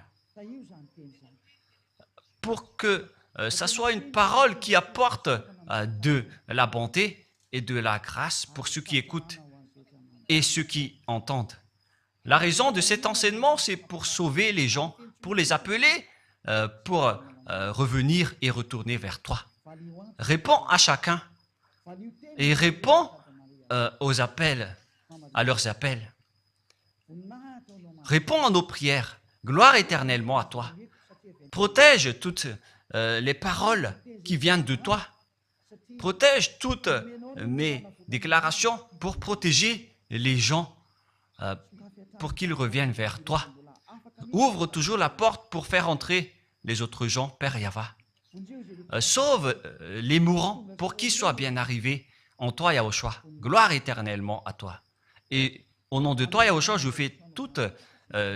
pour que ça soit une parole qui apporte de la bonté et de la grâce pour ceux qui écoutent et ceux qui entendent. La raison de cet enseignement, c'est pour sauver les gens, pour les appeler, pour revenir et retourner vers toi. Réponds à chacun et réponds aux appels, à leurs appels. Réponds à nos prières. Gloire éternellement à toi. Protège toutes les paroles qui viennent de toi. Protège toutes mes déclarations pour protéger les gens, pour qu'ils reviennent vers toi. Ouvre toujours la porte pour faire entrer les autres gens, Père Yahweh. Sauve les mourants pour qu'ils soient bien arrivés en toi, Yahushua. Gloire éternellement à toi. Et au nom de toi, Yahushua, je fais toute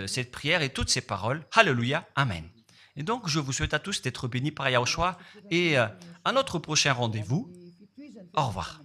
cette prière et toutes ces paroles. Alléluia. Amen. Et donc, je vous souhaite à tous d'être bénis par Yahushua et à notre prochain rendez-vous. Au revoir.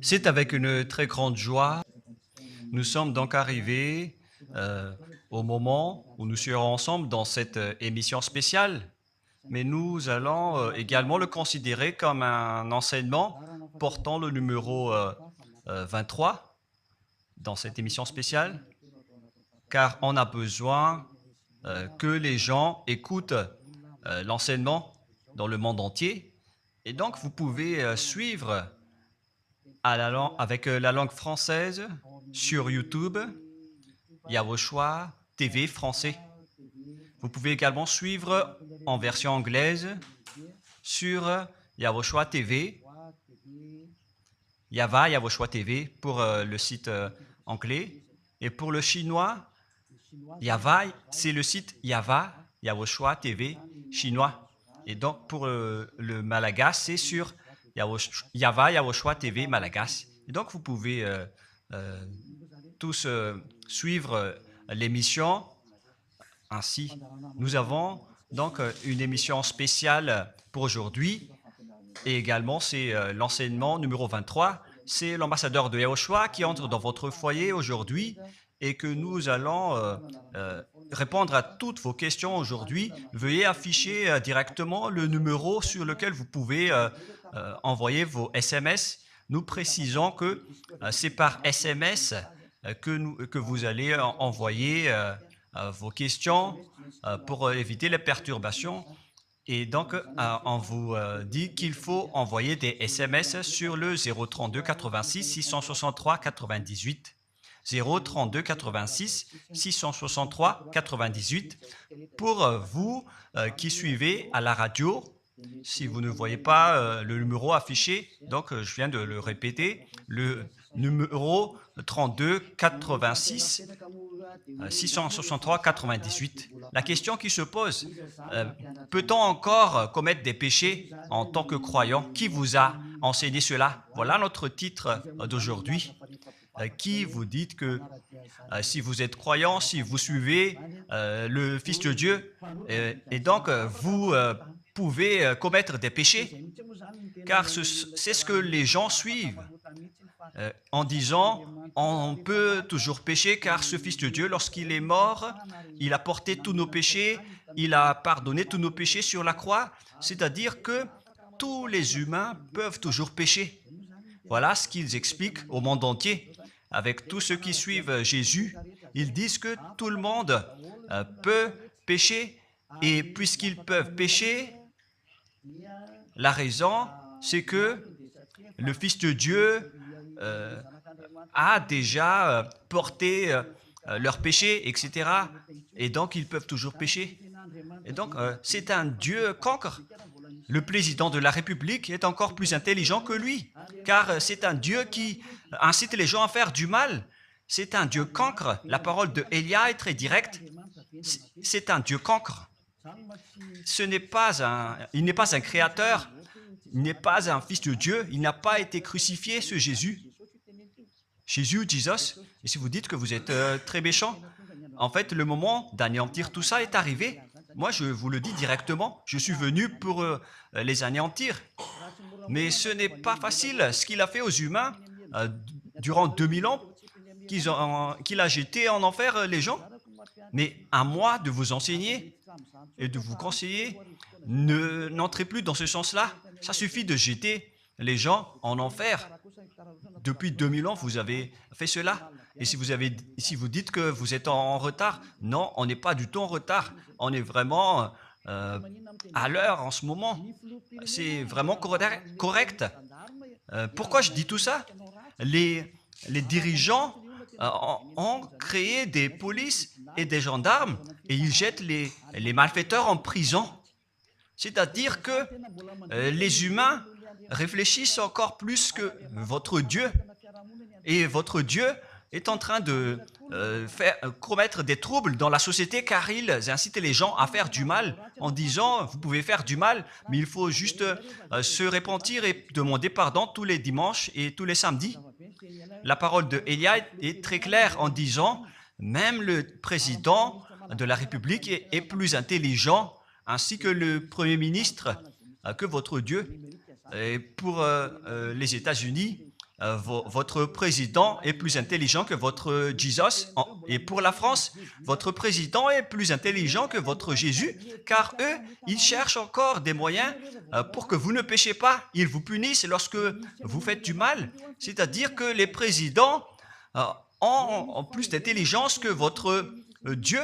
C'est avec une très grande joie. Nous sommes donc arrivés au moment où nous serons ensemble dans cette émission spéciale, mais nous allons également le considérer comme un enseignement portant le numéro 23 dans cette émission spéciale, car on a besoin que les gens écoutent l'enseignement dans le monde entier. Et donc, vous pouvez suivre avec la langue française sur YouTube, Yahushua TV français. Vous pouvez également suivre en version anglaise sur Yahushua TV, Yahushua TV pour le site anglais. Et pour le chinois, c'est le site Yahushua TV chinois. Et donc pour le malagasy, c'est sur Yahushua TV malagasy. Et donc vous pouvez tous suivre l'émission ainsi. Nous avons donc une émission spéciale pour aujourd'hui et également c'est l'enseignement numéro 23. C'est l'ambassadeur de Yahushua qui entre dans votre foyer aujourd'hui et que nous allons répondre à toutes vos questions aujourd'hui. Veuillez afficher directement le numéro sur lequel vous pouvez envoyer vos SMS. Nous précisons que c'est par SMS que vous allez envoyer vos questions pour éviter les perturbations. Et donc, on vous dit qu'il faut envoyer des SMS sur le 032 86 663 98. 032 86 663 98 pour vous qui suivez à la radio. Si vous ne voyez pas le numéro affiché, donc je viens de le répéter, le numéro 32 86 663 98. La question qui se pose, peut-on encore commettre des péchés en tant que croyant? Qui vous a enseigné cela? Voilà notre titre d'aujourd'hui. Qui vous dites que si vous êtes croyant, si vous suivez le Fils de Dieu, et donc vous pouvez commettre des péchés, car c'est ce que les gens suivent en disant on peut toujours pécher car ce Fils de Dieu, lorsqu'il est mort, il a porté tous nos péchés, il a pardonné tous nos péchés sur la croix, c'est-à-dire que tous les humains peuvent toujours pécher. Voilà ce qu'ils expliquent au monde entier. Avec tous ceux qui suivent Jésus, ils disent que tout le monde peut pécher et puisqu'ils peuvent pécher, la raison, c'est que le Fils de Dieu a déjà porté leurs péchés, etc. Et donc, ils peuvent toujours pécher. Et donc, c'est un Dieu cancre. Le président de la République est encore plus intelligent que lui, car c'est un Dieu qui incite les gens à faire du mal. C'est un Dieu cancre. La parole de Élia est très directe. C'est un Dieu cancre. Il n'est pas un créateur, il n'est pas un fils de Dieu, il n'a pas été crucifié, ce Jésus. Jesus. Et si vous dites que vous êtes très méchant, en fait, le moment d'anéantir tout ça est arrivé. Moi, je vous le dis directement, je suis venu pour les anéantir. Mais ce n'est pas facile. Ce qu'il a fait aux humains durant 2000 ans, qu'il a jeté en enfer les gens. Mais à moi de vous enseigner et de vous conseiller, n'entrez plus dans ce sens-là. Ça suffit de jeter les gens en enfer. Depuis 2000 ans, vous avez fait cela. Et si vous dites que vous êtes en retard, non, on n'est pas du tout en retard. On est vraiment à l'heure en ce moment. C'est vraiment correct. Pourquoi je dis tout ça? Les dirigeants ont créé des polices et des gendarmes et ils jettent les malfaiteurs en prison. C'est-à-dire que les humains réfléchissent encore plus que votre Dieu. Et votre Dieu est en train de commettre des troubles dans la société car ils incitent les gens à faire du mal en disant vous pouvez faire du mal, mais il faut juste se repentir et demander pardon tous les dimanches et tous les samedis. La parole de Élia est très claire en disant même le président de la République est plus intelligent ainsi que le Premier ministre que votre Dieu. Et pour les États-Unis, votre président est plus intelligent que votre Jesus. Et pour la France, votre président est plus intelligent que votre Jésus, car eux, ils cherchent encore des moyens pour que vous ne péchiez pas. Ils vous punissent lorsque vous faites du mal. C'est-à-dire que les présidents ont plus d'intelligence que votre Dieu.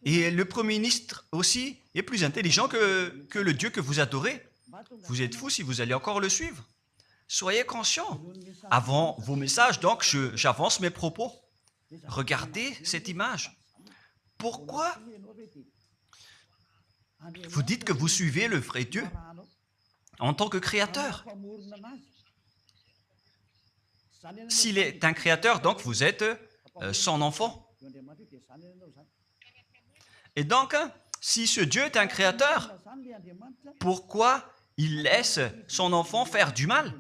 Et le Premier ministre aussi est plus intelligent que le Dieu que vous adorez. Vous êtes fous si vous allez encore le suivre. Soyez conscients. Avant vos messages, donc, j'avance mes propos. Regardez cette image. Pourquoi vous dites que vous suivez le vrai Dieu en tant que créateur? S'il est un créateur, donc vous êtes son enfant. Et donc, si ce Dieu est un créateur, pourquoi il laisse son enfant faire du mal?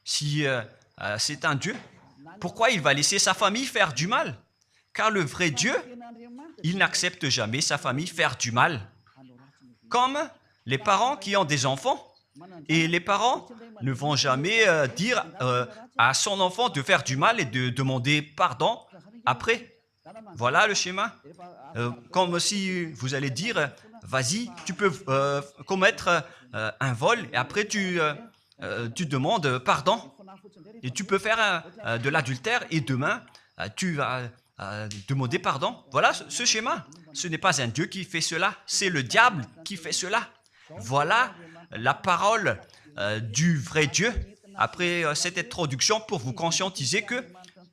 Si c'est un Dieu, pourquoi il va laisser sa famille faire du mal? Car le vrai Dieu, il n'accepte jamais sa famille faire du mal. Comme les parents qui ont des enfants. Et les parents ne vont jamais dire à son enfant de faire du mal et de demander pardon après. Voilà le schéma. Comme si vous allez dire, vas-y, tu peux commettre un vol et après tu demandes pardon. Et tu peux faire de l'adultère et demain, tu vas demander pardon. Voilà ce schéma. Ce n'est pas un Dieu qui fait cela, c'est le diable qui fait cela. Voilà la parole du vrai Dieu. Après cette introduction, pour vous conscientiser que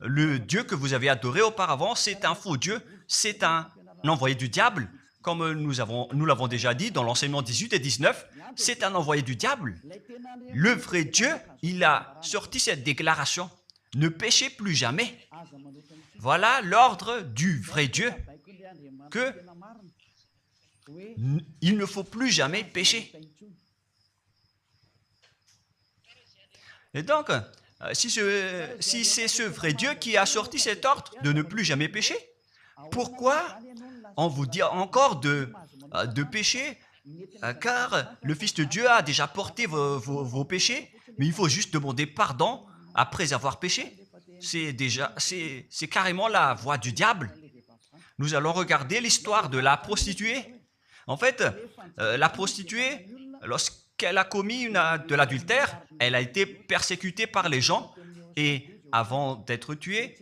le Dieu que vous avez adoré auparavant, c'est un faux Dieu, c'est un envoyé du diable. Comme nous l'avons déjà dit dans l'enseignement 18 et 19, c'est un envoyé du diable. Le vrai Dieu, il a sorti cette déclaration. Ne péchez plus jamais. Voilà l'ordre du vrai Dieu, que il ne faut plus jamais pécher. Et donc, si c'est ce vrai Dieu qui a sorti cet ordre de ne plus jamais pécher, pourquoi on vous dit encore de pécher? Car le Fils de Dieu a déjà porté vos péchés, mais il faut juste demander pardon après avoir péché. C'est carrément la voie du diable. Nous allons regarder l'histoire de la prostituée. En fait, la prostituée, lorsqu'elle a commis de l'adultère, elle a été persécutée par les gens et avant d'être tuée,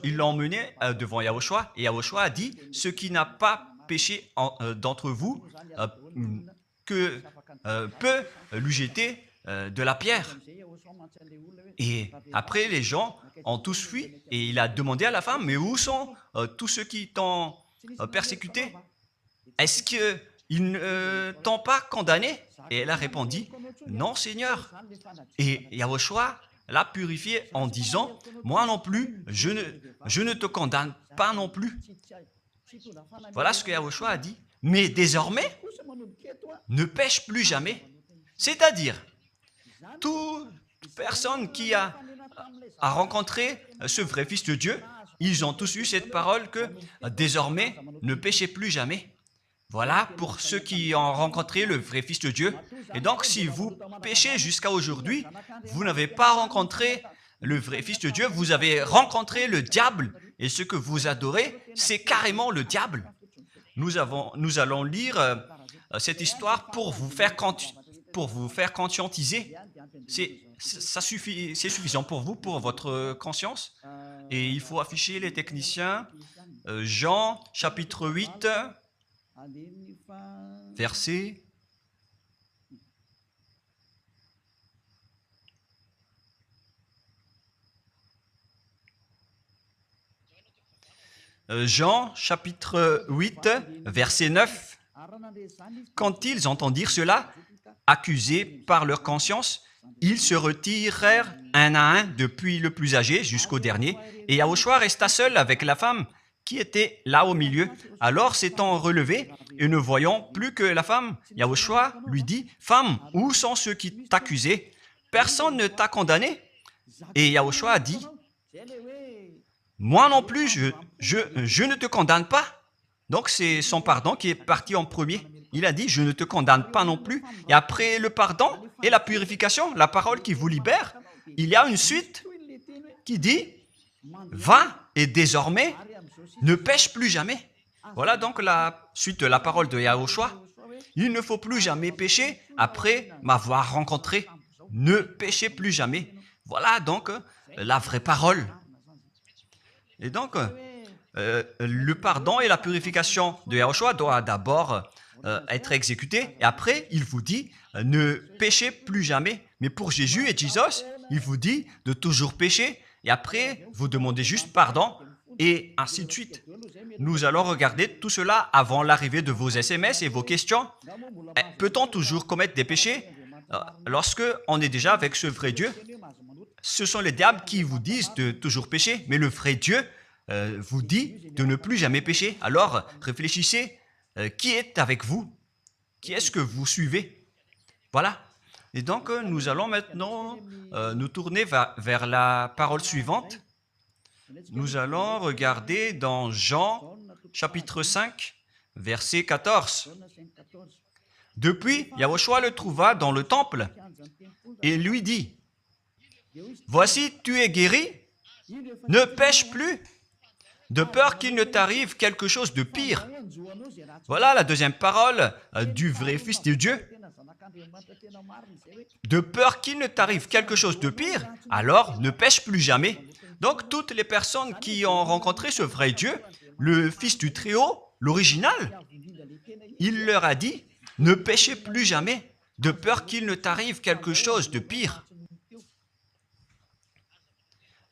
ils l'ont emmenée devant Yahushua et Yahushua a dit « Ce qui n'a pas péché d'entre vous peut lui jeter de la pierre. » Et après, les gens ont tous fui et il a demandé à la femme « Mais où sont tous ceux qui t'ont persécuté? Est-ce qu'ils ne t'ont pas condamné ?» Et elle a répondu « Non, Seigneur. » Et Yahushua l'a purifié en disant « Moi non plus, je ne te condamne pas non plus. » Voilà ce que Yahushua a dit. Mais désormais, ne pêche plus jamais. C'est-à-dire, toute personne qui a rencontré ce vrai Fils de Dieu, ils ont tous eu cette parole que désormais, ne péchez plus jamais. Voilà pour ceux qui ont rencontré le vrai Fils de Dieu. Et donc, si vous péchez jusqu'à aujourd'hui, vous n'avez pas rencontré le vrai Fils de Dieu, vous avez rencontré le diable. Et ce que vous adorez, c'est carrément le diable. Nous allons lire cette histoire pour vous faire conscientiser. C'est suffisant pour vous, pour votre conscience. Et il faut afficher les techniciens. Jean, chapitre 8, verset... Jean, chapitre 8, verset 9. Quand ils entendirent cela, accusés par leur conscience, ils se retirèrent un à un, depuis le plus âgé jusqu'au dernier, et Yahushua resta seul avec la femme qui était là au milieu. Alors, s'étant relevé et ne voyant plus que la femme, Yahushua lui dit, « Femme, où sont ceux qui t'accusaient? Personne ne t'a condamné ?» Et Yahushua a dit, « Moi non plus, je ne te condamne pas. » Donc, c'est son pardon qui est parti en premier. il a dit, je ne te condamne pas non plus. Et après le pardon et la purification, la parole qui vous libère, il y a une suite qui dit, va et désormais, ne pêche plus jamais. Voilà donc la suite de la parole de Yahushua. Il ne faut plus jamais pécher après m'avoir rencontré. Ne péchez plus jamais. Voilà donc la vraie parole. Et donc, le pardon et la purification de Yahushua doivent d'abord être exécutés. Et après, il vous dit, ne péchez plus jamais. Mais pour Jésus et Jesus, il vous dit de toujours pécher. Et après, vous demandez juste pardon. Et ainsi de suite. Nous allons regarder tout cela avant l'arrivée de vos SMS et vos questions. Peut-on toujours commettre des péchés lorsque on est déjà avec ce vrai Dieu? Ce sont les diables qui vous disent de toujours pécher, mais le vrai Dieu vous dit de ne plus jamais pécher. Alors, réfléchissez, qui est avec vous? Qui est-ce que vous suivez? Voilà. Et donc, nous allons maintenant nous tourner vers la parole suivante. Nous allons regarder dans Jean, chapitre 5, verset 14. Depuis, Yahushua le trouva dans le temple et lui dit, « Voici, tu es guéri, ne pêche plus, de peur qu'il ne t'arrive quelque chose de pire. » Voilà la deuxième parole du vrai Fils de Dieu. De peur qu'il ne t'arrive quelque chose de pire, alors ne pêche plus jamais. Donc, toutes les personnes qui ont rencontré ce vrai Dieu, le Fils du Très-Haut, l'original, il leur a dit, ne péchez plus jamais, de peur qu'il ne t'arrive quelque chose de pire.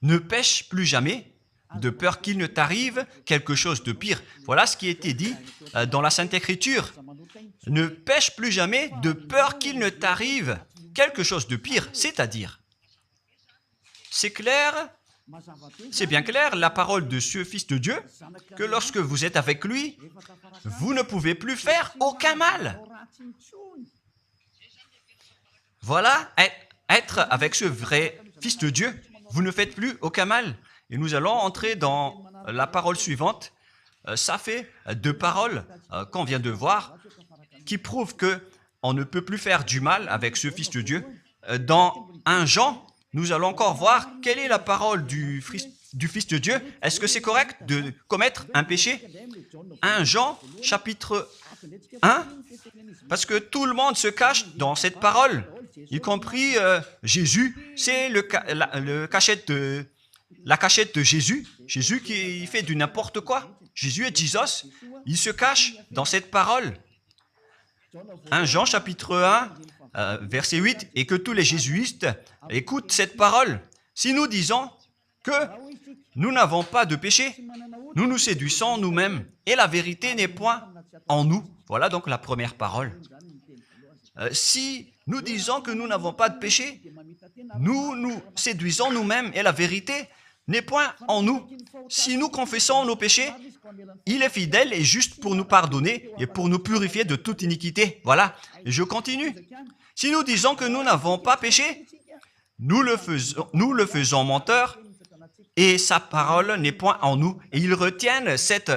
Ne pêche plus jamais, de peur qu'il ne t'arrive quelque chose de pire. Voilà ce qui a été dit dans la Sainte Écriture. Ne pêche plus jamais, de peur qu'il ne t'arrive quelque chose de pire. C'est-à-dire, c'est clair. C'est bien clair, la parole de ce Fils de Dieu, que lorsque vous êtes avec lui, vous ne pouvez plus faire aucun mal. Voilà, être avec ce vrai Fils de Dieu, vous ne faites plus aucun mal. Et nous allons entrer dans la parole suivante. Ça fait deux paroles qu'on vient de voir qui prouvent qu'on ne peut plus faire du mal avec ce Fils de Dieu. Dans 1 Jean, nous allons encore voir quelle est la parole du Fils de Dieu. Est-ce que c'est correct de commettre un péché? 1 Jean, chapitre 1, parce que tout le monde se cache dans cette parole, y compris Jésus. C'est la cachette de Jésus. Jésus qui fait du n'importe quoi. Jésus et Jesus, ils se cachent dans cette parole. 1 Jean, chapitre 1, verset 8, et que tous les jésuites écoutent cette parole. Si nous disons que nous n'avons pas de péché, nous nous séduisons nous-mêmes et la vérité n'est point en nous. Voilà donc la première parole. Si nous disons que nous n'avons pas de péché, nous nous séduisons nous-mêmes et la vérité n'est point en nous. Si nous confessons nos péchés, il est fidèle et juste pour nous pardonner et pour nous purifier de toute iniquité. Voilà, et je continue. Si nous disons que nous n'avons pas péché, nous le faisons menteur et sa parole n'est point en nous. Et ils retiennent cette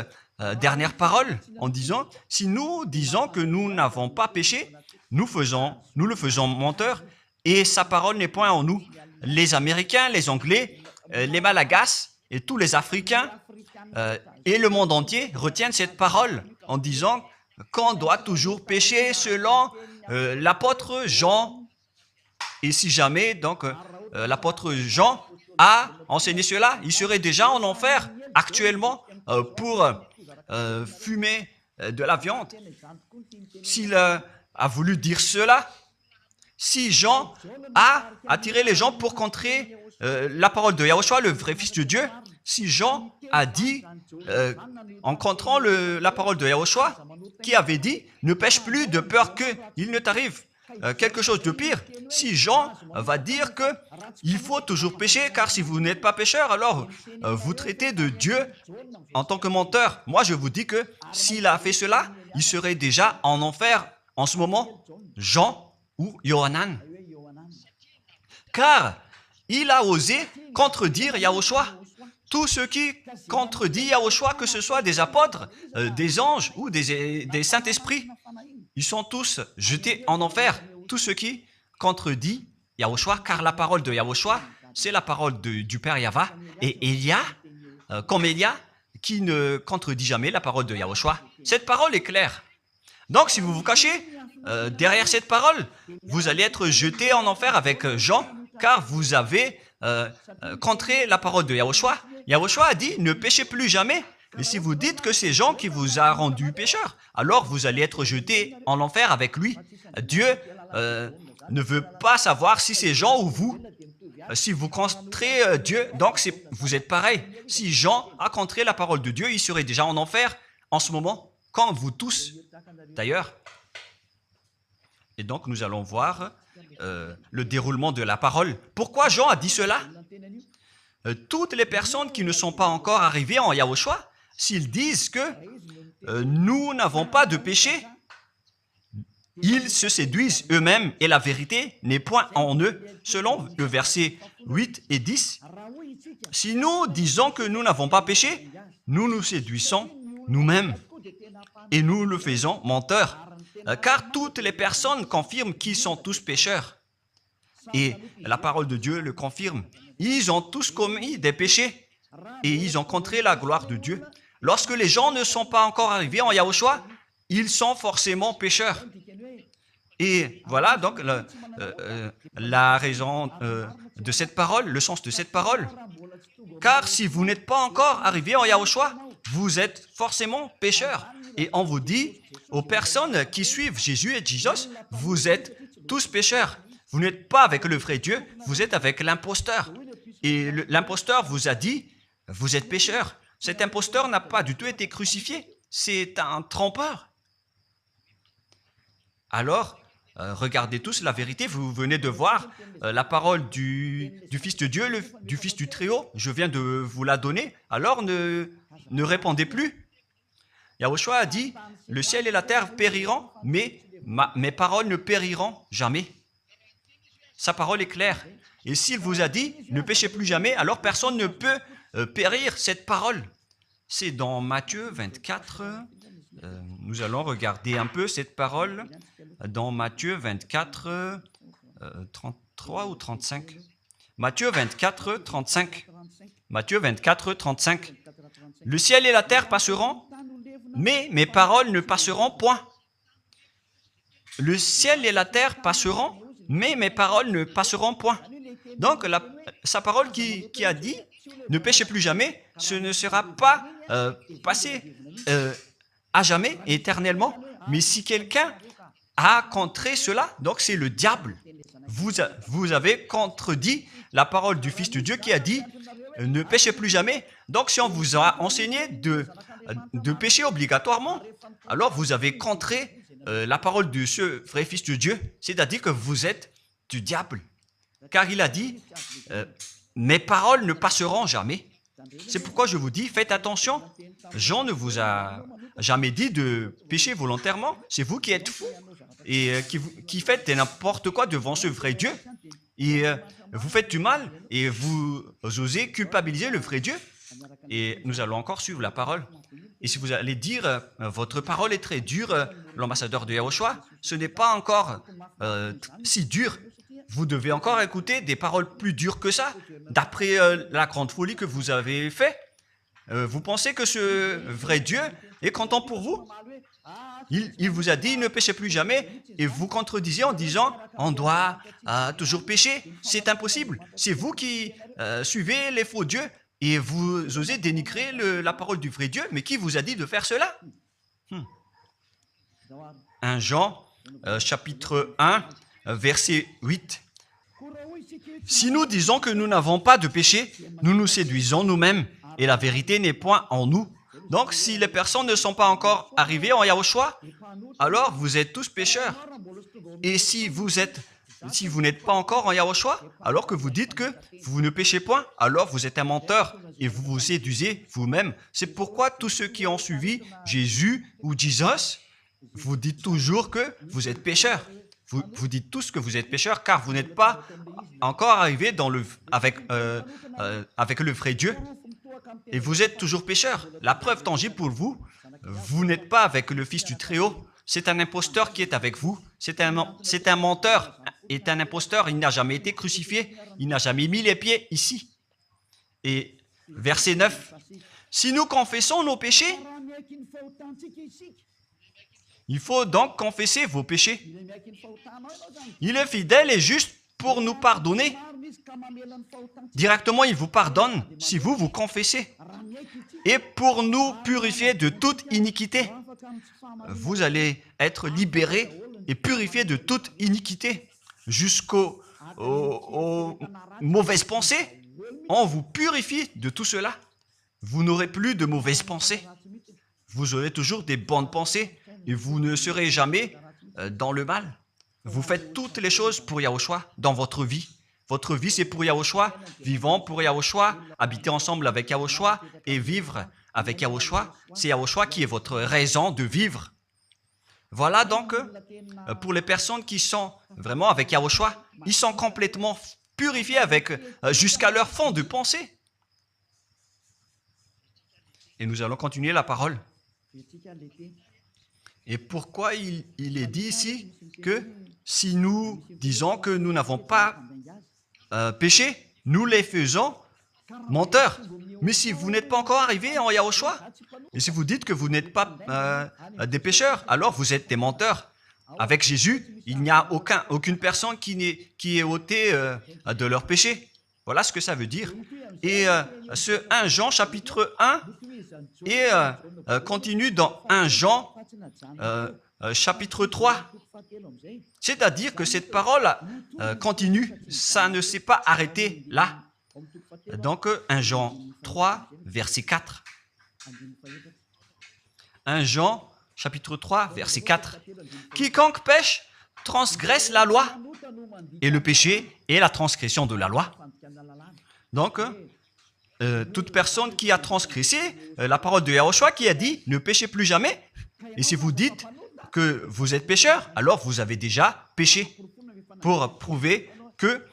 dernière parole en disant, si nous disons que nous n'avons pas péché, nous le faisons menteur et sa parole n'est point en nous. Les Américains, les Anglais, les Malagasy et tous les Africains et le monde entier retiennent cette parole en disant qu'on doit toujours pécher selon l'apôtre Jean. Et si jamais donc l'apôtre Jean a enseigné cela, il serait déjà en enfer actuellement pour fumer de la viande. S'il a voulu dire cela, si Jean a attiré les gens pour contrer la parole de Yahushua, le vrai Fils de Dieu, si Jean a dit, en contrant la parole de Yahushua, qui avait dit, ne pêche plus de peur qu'il ne t'arrive quelque chose de pire. Si Jean va dire qu'il faut toujours pécher, car si vous n'êtes pas pécheur, alors vous traitez de Dieu en tant que menteur. Moi, je vous dis que s'il a fait cela, il serait déjà en enfer en ce moment, Jean ou Yohanan. Car il a osé contredire Yahushua. Tout ce qui contredit Yahushua, que ce soit des apôtres, des anges ou des saints-esprits, ils sont tous jetés en enfer. Tous ceux qui contredit Yahushua, car la parole de Yahushua, c'est la parole du Père Yahva. Et Élia, comme Élia, qui ne contredit jamais la parole de Yahushua. Cette parole est claire. Donc, si vous vous cachez derrière cette parole, vous allez être jeté en enfer avec Jean, car vous avez contré la parole de Yahushua. Yahushua a dit, ne péchez plus jamais. Et si vous dites que c'est Jean qui vous a rendu pécheur, alors vous allez être jeté en enfer avec lui. Dieu ne veut pas savoir si c'est Jean ou vous. Si vous contrez Dieu, donc vous êtes pareil. Si Jean a contré la parole de Dieu, il serait déjà en enfer en ce moment, comme vous tous d'ailleurs. Et donc nous allons voir le déroulement de la parole. Pourquoi Jean a dit cela? Toutes les personnes qui ne sont pas encore arrivées en Yahushua, s'ils disent que nous n'avons pas de péché, ils se séduisent eux-mêmes et la vérité n'est point en eux. Selon le verset 8 et 10, si nous disons que nous n'avons pas péché, nous nous séduisons nous-mêmes et nous le faisons menteur. Car toutes les personnes confirment qu'ils sont tous pécheurs. Et la parole de Dieu le confirme. Ils ont tous commis des péchés et ils ont contré la gloire de Dieu. Lorsque les gens ne sont pas encore arrivés en Yahushua, ils sont forcément pécheurs. Et voilà donc la raison de cette parole, le sens de cette parole. Car si vous n'êtes pas encore arrivé en Yahushua, vous êtes forcément pécheurs. Et on vous dit aux personnes qui suivent Jésus et Jesus, vous êtes tous pécheurs. Vous n'êtes pas avec le vrai Dieu, vous êtes avec l'imposteur. Et l'imposteur vous a dit, vous êtes pécheurs. Cet imposteur n'a pas du tout été crucifié. C'est un trompeur. Alors, regardez tous la vérité. Vous venez de voir la parole du Fils de Dieu, du Fils du Très-Haut. Je viens de vous la donner. Alors, ne répondez plus. Yahushua a dit, le ciel et la terre périront, mais mes paroles ne périront jamais. Sa parole est claire. Et s'il vous a dit, ne péchez plus jamais, alors personne ne peut périr cette parole. C'est dans Matthieu 24. Nous allons regarder un peu cette parole dans Matthieu 24, 33 ou 35. Matthieu 24, 35. Matthieu 24, 35. Le ciel et la terre passeront, mais mes paroles ne passeront point. Le ciel et la terre passeront, mais mes paroles ne passeront point. Donc, sa parole qui a dit, ne péchez plus jamais, ce ne sera pas passé à jamais, éternellement. Mais si quelqu'un a contré cela, donc c'est le diable. Vous avez contredit la parole du Fils de Dieu qui a dit, ne péchez plus jamais. Donc, si on vous a enseigné de pécher obligatoirement, alors vous avez contré la parole de ce vrai Fils de Dieu, c'est-à-dire que vous êtes du diable. Car il a dit, mes paroles ne passeront jamais. C'est pourquoi je vous dis, faites attention. Jean ne vous a jamais dit de pécher volontairement. C'est vous qui êtes fous et qui faites n'importe quoi devant ce vrai Dieu. Et vous faites du mal et vous osez culpabiliser le vrai Dieu. Et nous allons encore suivre la parole. Et si vous allez dire, votre parole est très dure, l'ambassadeur de Yahushua, ce n'est pas encore si dur. Vous devez encore écouter des paroles plus dures que ça, d'après la grande folie que vous avez fait. Vous pensez que ce vrai Dieu est content pour vous? Il vous a dit, ne péchez plus jamais, et vous contredisez en disant, on doit toujours pécher. C'est impossible. C'est vous qui suivez les faux dieux, et vous osez dénigrer la parole du vrai Dieu. Mais qui vous a dit de faire cela? 1 Jean, chapitre 1, verset 8. Si nous disons que nous n'avons pas de péché, nous nous séduisons nous-mêmes, et la vérité n'est point en nous. Donc, si les personnes ne sont pas encore arrivées en Yahushua, alors vous êtes tous pécheurs. Et si vous n'êtes pas encore en Yahushua, alors que vous dites que vous ne péchez point, alors vous êtes un menteur et vous vous séduisez vous-même. C'est pourquoi tous ceux qui ont suivi Jésus ou Jesus, vous dites toujours que vous êtes pécheurs. Vous dites tous que vous êtes pécheurs car vous n'êtes pas encore arrivés avec le vrai Dieu. Et vous êtes toujours pécheurs. La preuve tangible pour vous, vous n'êtes pas avec le Fils du Très-Haut. c'est un imposteur qui est avec vous. C'est un menteur, est un imposteur. Il n'a jamais été crucifié. Il n'a jamais mis les pieds ici. Et verset 9. Si nous confessons nos péchés, il faut donc confesser vos péchés. Il est fidèle et juste pour nous pardonner. Directement, il vous pardonne si vous vous confessez. Et pour nous purifier de toute iniquité. Vous allez être libérés et purifiés de toute iniquité. Jusqu'aux mauvaises pensées. On vous purifie de tout cela. Vous n'aurez plus de mauvaises pensées. Vous aurez toujours des bonnes pensées et vous ne serez jamais dans le mal. Vous faites toutes les choses pour Yahushua dans votre vie. Votre vie, c'est pour Yahushua. Vivons pour Yahushua, habiter ensemble avec Yahushua et vivre avec Yahushua. C'est Yahushua qui est votre raison de vivre. Voilà donc, pour les personnes qui sont vraiment avec Yahushua, ils sont complètement purifiés jusqu'à leur fond de pensée. Et nous allons continuer la parole. Et pourquoi il est dit ici que si nous disons que nous n'avons pas péché, nous les faisons menteurs. Mais si vous n'êtes pas encore arrivé en Yahushua, et si vous dites que vous n'êtes pas des pécheurs, alors vous êtes des menteurs. Avec Jésus, il n'y a aucune personne qui est ôtée de leur péché. Voilà ce que ça veut dire. Et ce 1 Jean chapitre 1 et continue dans 1 Jean chapitre 3. C'est-à-dire que cette parole continue, ça ne s'est pas arrêté là. Donc 1 Jean 3, verset 4. 1 Jean chapitre 3, verset 4. Quiconque pêche transgresse la loi, et le péché est la transgression de la loi. Donc, toute personne qui a transgressé la parole de Yahushua qui a dit « Ne péchez plus jamais ». Et si vous dites que vous êtes pécheur, alors vous avez déjà péché pour prouver que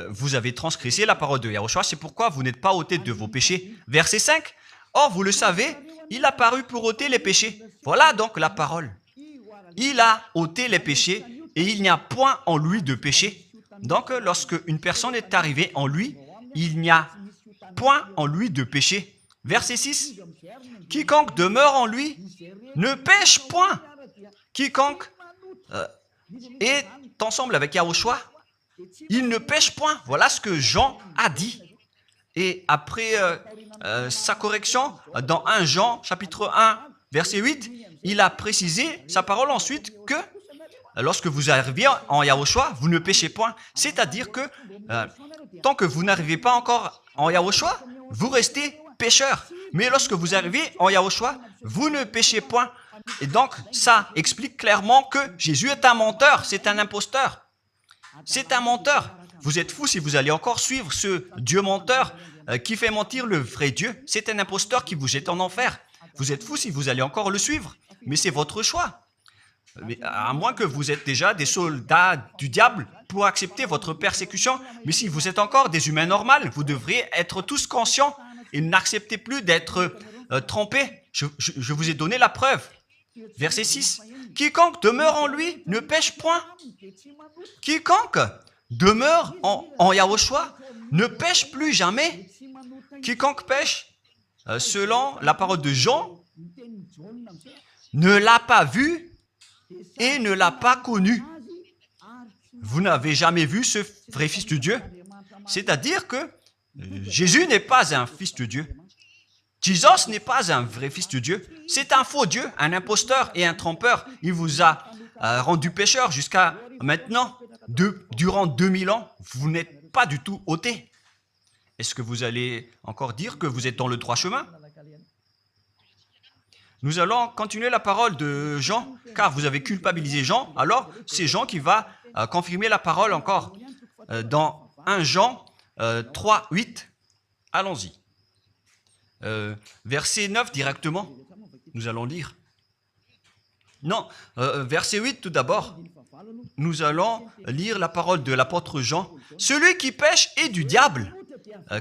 vous avez transgressé la parole de Yahushua. C'est pourquoi vous n'êtes pas ôté de vos péchés. Verset 5. Or, vous le savez, il a paru pour ôter les péchés. Voilà donc la parole. Il a ôté les péchés et il n'y a point en lui de péché. Donc, lorsque une personne est arrivée en lui, il n'y a point en lui de péché. Verset 6. Quiconque demeure en lui ne pêche point. Quiconque est ensemble avec Yahushua, il ne pêche point. Voilà ce que Jean a dit. Et après sa correction, dans 1 Jean, chapitre 1, verset 8, il a précisé sa parole ensuite que lorsque vous arrivez en Yahushua, vous ne péchez point. C'est-à-dire que tant que vous n'arrivez pas encore en Yahushua, vous restez pécheur. Mais lorsque vous arrivez en Yahushua, vous ne péchez point. Et donc, ça explique clairement que Jésus est un menteur, c'est un imposteur. C'est un menteur. Vous êtes fous si vous allez encore suivre ce Dieu menteur qui fait mentir le vrai Dieu. C'est un imposteur qui vous jette en enfer. Vous êtes fous si vous allez encore le suivre. Mais c'est votre choix. Mais à moins que vous êtes déjà des soldats du diable pour accepter votre persécution. Mais si vous êtes encore des humains normaux, vous devriez être tous conscients et n'acceptez plus d'être trompés. Je vous ai donné la preuve. Verset 6. Quiconque demeure en lui ne pêche point. Quiconque demeure en Yahushua ne pêche plus jamais. Quiconque pêche, selon la parole de Jean, ne l'a pas vu et ne l'a pas connu. Vous n'avez jamais vu ce vrai Fils de Dieu. C'est-à-dire que Jésus n'est pas un Fils de Dieu. Jésus n'est pas un vrai Fils de Dieu. C'est un faux Dieu, un imposteur et un trompeur. Il vous a rendu pécheur jusqu'à maintenant. Durant 2000 ans, vous n'êtes pas du tout ôté. Est-ce que vous allez encore dire que vous êtes dans le droit chemin? Nous allons continuer la parole de Jean, car vous avez culpabilisé Jean. Alors, c'est Jean qui va confirmer la parole encore. Dans 1 Jean 3, 8, allons-y. Verset 9 directement, nous allons lire. Non, verset 8 tout d'abord. Nous allons lire la parole de l'apôtre Jean. Celui qui pêche est du diable,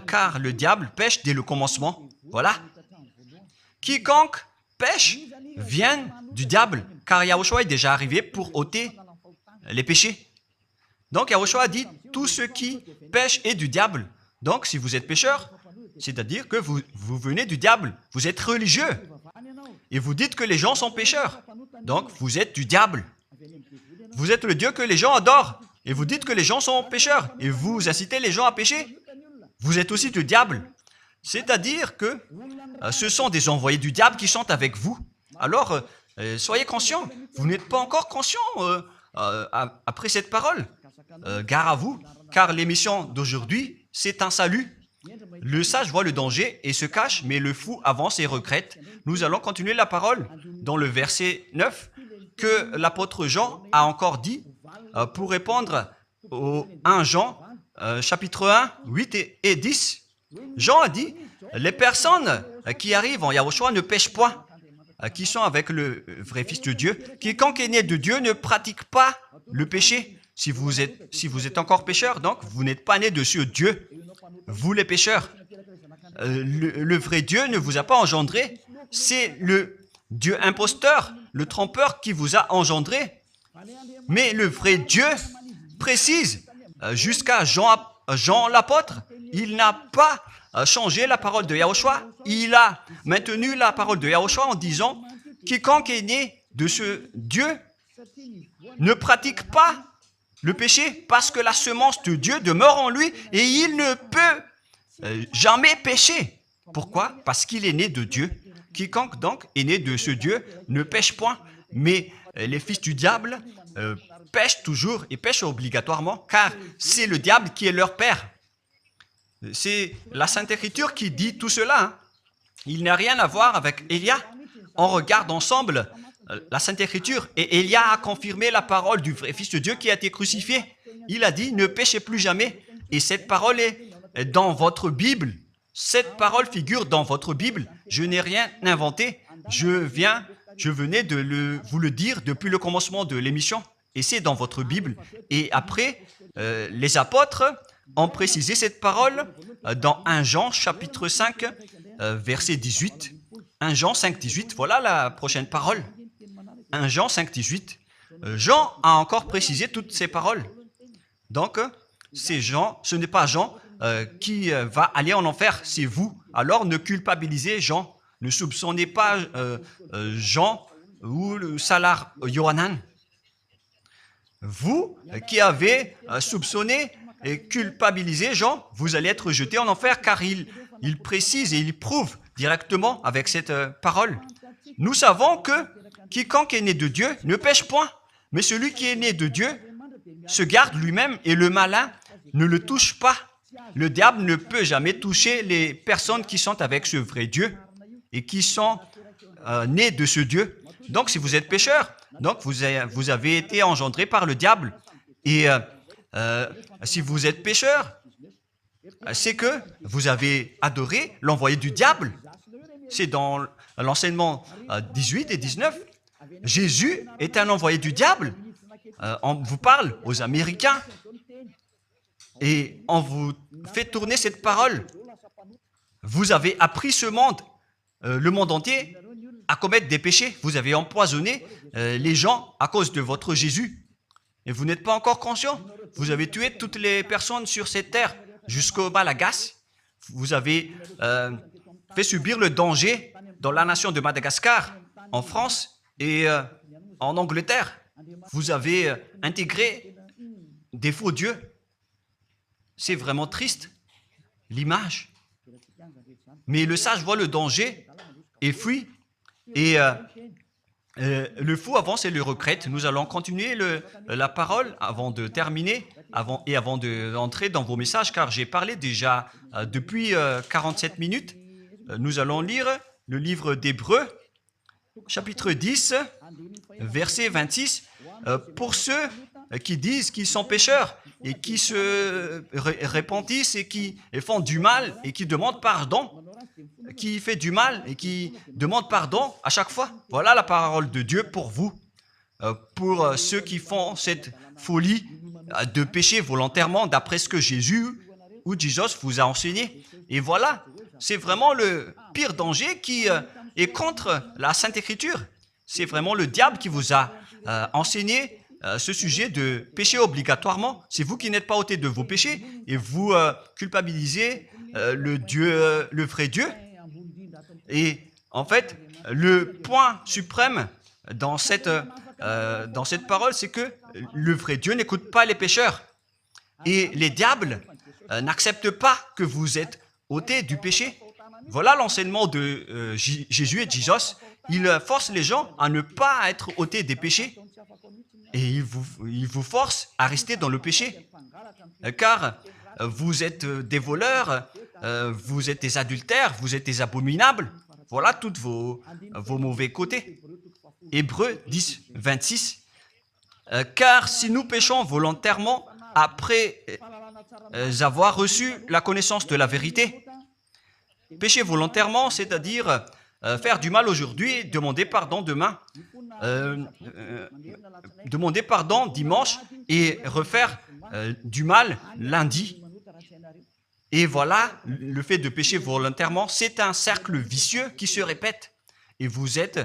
car le diable pêche dès le commencement. Voilà. Quiconque pêche vient du diable, car Yahushua est déjà arrivé pour ôter les péchés. Donc Yahushua dit, tout ce qui pêche est du diable. Donc si vous êtes pécheur, c'est-à-dire que vous venez du diable, vous êtes religieux, et vous dites que les gens sont pécheurs. Donc vous êtes du diable. Vous êtes le Dieu que les gens adorent, et vous dites que les gens sont pécheurs, et vous incitez les gens à pécher. Vous êtes aussi du diable. C'est-à-dire que ce sont des envoyés du diable qui sont avec vous. Alors, soyez conscients. Vous n'êtes pas encore conscients après cette parole. Gare à vous, car l'émission d'aujourd'hui, c'est un salut. Le sage voit le danger et se cache, mais le fou avance et regrette. Nous allons continuer la parole dans le verset 9 que l'apôtre Jean a encore dit pour répondre au 1 Jean, chapitre 1, 8 et 10. Jean a dit, les personnes qui arrivent en Yahushua ne pêchent point, qui sont avec le vrai Fils de Dieu. Quiconque est né de Dieu ne pratique pas le péché. Si vous êtes encore pécheur, donc vous n'êtes pas né de ce Dieu. Vous les pécheurs, le vrai Dieu ne vous a pas engendré. C'est le Dieu imposteur, le trompeur qui vous a engendré. Mais le vrai Dieu précise, jusqu'à Jean l'apôtre, il n'a pas changé la parole de Yahushua. Il a maintenu la parole de Yahushua en disant, quiconque est né de ce Dieu ne pratique pas le péché parce que la semence de Dieu demeure en lui et il ne peut jamais pécher. Pourquoi? Parce qu'il est né de Dieu. Quiconque donc est né de ce Dieu ne pêche point. Mais les fils du diable pêchent toujours et pêchent obligatoirement car c'est le diable qui est leur père. C'est la Sainte Écriture qui dit tout cela. Hein. Il n'a rien à voir avec Élia. On regarde ensemble la Sainte Écriture et Élia a confirmé la parole du vrai Fils de Dieu qui a été crucifié. Il a dit, ne péchez plus jamais. Et cette parole est dans votre Bible. Cette parole figure dans votre Bible. Je n'ai rien inventé. Je venais de vous le dire depuis le commencement de l'émission. Et c'est dans votre Bible. Et après, les apôtres ont précisé cette parole dans 1 Jean chapitre 5, verset 18. 1 Jean 5, 18, voilà la prochaine parole. 1 Jean 5, 18. Jean a encore précisé toutes ces paroles. Donc, c'est Jean, ce n'est pas Jean qui va aller en enfer, c'est vous. Alors, ne culpabilisez Jean. Ne soupçonnez pas Jean ou le Salar Yohanan. Vous qui avez soupçonné et culpabilisé Jean, vous allez être jeté en enfer car il précise et il prouve directement avec cette parole. Nous savons que quiconque est né de Dieu ne pêche point, mais celui qui est né de Dieu se garde lui-même et le malin ne le touche pas. Le diable ne peut jamais toucher les personnes qui sont avec ce vrai Dieu et qui sont nées de ce Dieu. Donc, si vous êtes pécheur, donc vous avez été engendré par le diable. Et si vous êtes pécheur, c'est que vous avez adoré l'envoyé du diable. C'est dans l'enseignement 18 et 19. Jésus est un envoyé du diable. On vous parle aux Américains et on vous fait tourner cette parole. Vous avez appris ce monde, le monde entier, à commettre des péchés. Vous avez empoisonné les gens à cause de votre Jésus. Et vous n'êtes pas encore conscient. Vous avez tué toutes les personnes sur cette terre jusqu'au Malagasy. Vous avez fait subir le danger dans la nation de Madagascar, en France et en Angleterre. Vous avez intégré des faux dieux. C'est vraiment triste, l'image. Mais le sage voit le danger et fuit. Et le fou avance et le regrette. Nous allons continuer la parole avant de terminer avant d'entrer dans vos messages, car j'ai parlé déjà depuis 47 minutes. Nous allons lire le livre d'Hébreux, chapitre 10, verset 26. Pour ceux qui disent qu'ils sont pécheurs et qui se repentissent et qui font du mal et qui demandent pardon, qui fait du mal et qui demande pardon à chaque fois. Voilà la parole de Dieu pour vous, pour ceux qui font cette folie de pécher volontairement d'après ce que Jésus ou Jesus vous a enseigné. Et voilà, c'est vraiment le pire danger qui et contre la Sainte Écriture. C'est vraiment le diable qui vous a enseigné ce sujet de péché obligatoirement. C'est vous qui n'êtes pas ôté de vos péchés et vous culpabilisez le vrai Dieu. Et en fait, le point suprême dans cette parole, c'est que le vrai Dieu n'écoute pas les pécheurs. Et les diables n'acceptent pas que vous êtes ôtés du péché. Voilà l'enseignement de Jésus et de Jesus. Il force les gens à ne pas être ôtés des péchés. Et il vous force à rester dans le péché. Car vous êtes des voleurs, vous êtes des adultères, vous êtes des abominables. Voilà tous vos mauvais côtés. Hébreux 10, 26. Car si nous péchons volontairement après avoir reçu la connaissance de la vérité, pécher volontairement, c'est-à-dire faire du mal aujourd'hui, demander pardon demain, demander pardon dimanche et refaire du mal lundi. Et voilà, le fait de pécher volontairement, c'est un cercle vicieux qui se répète. Et vous êtes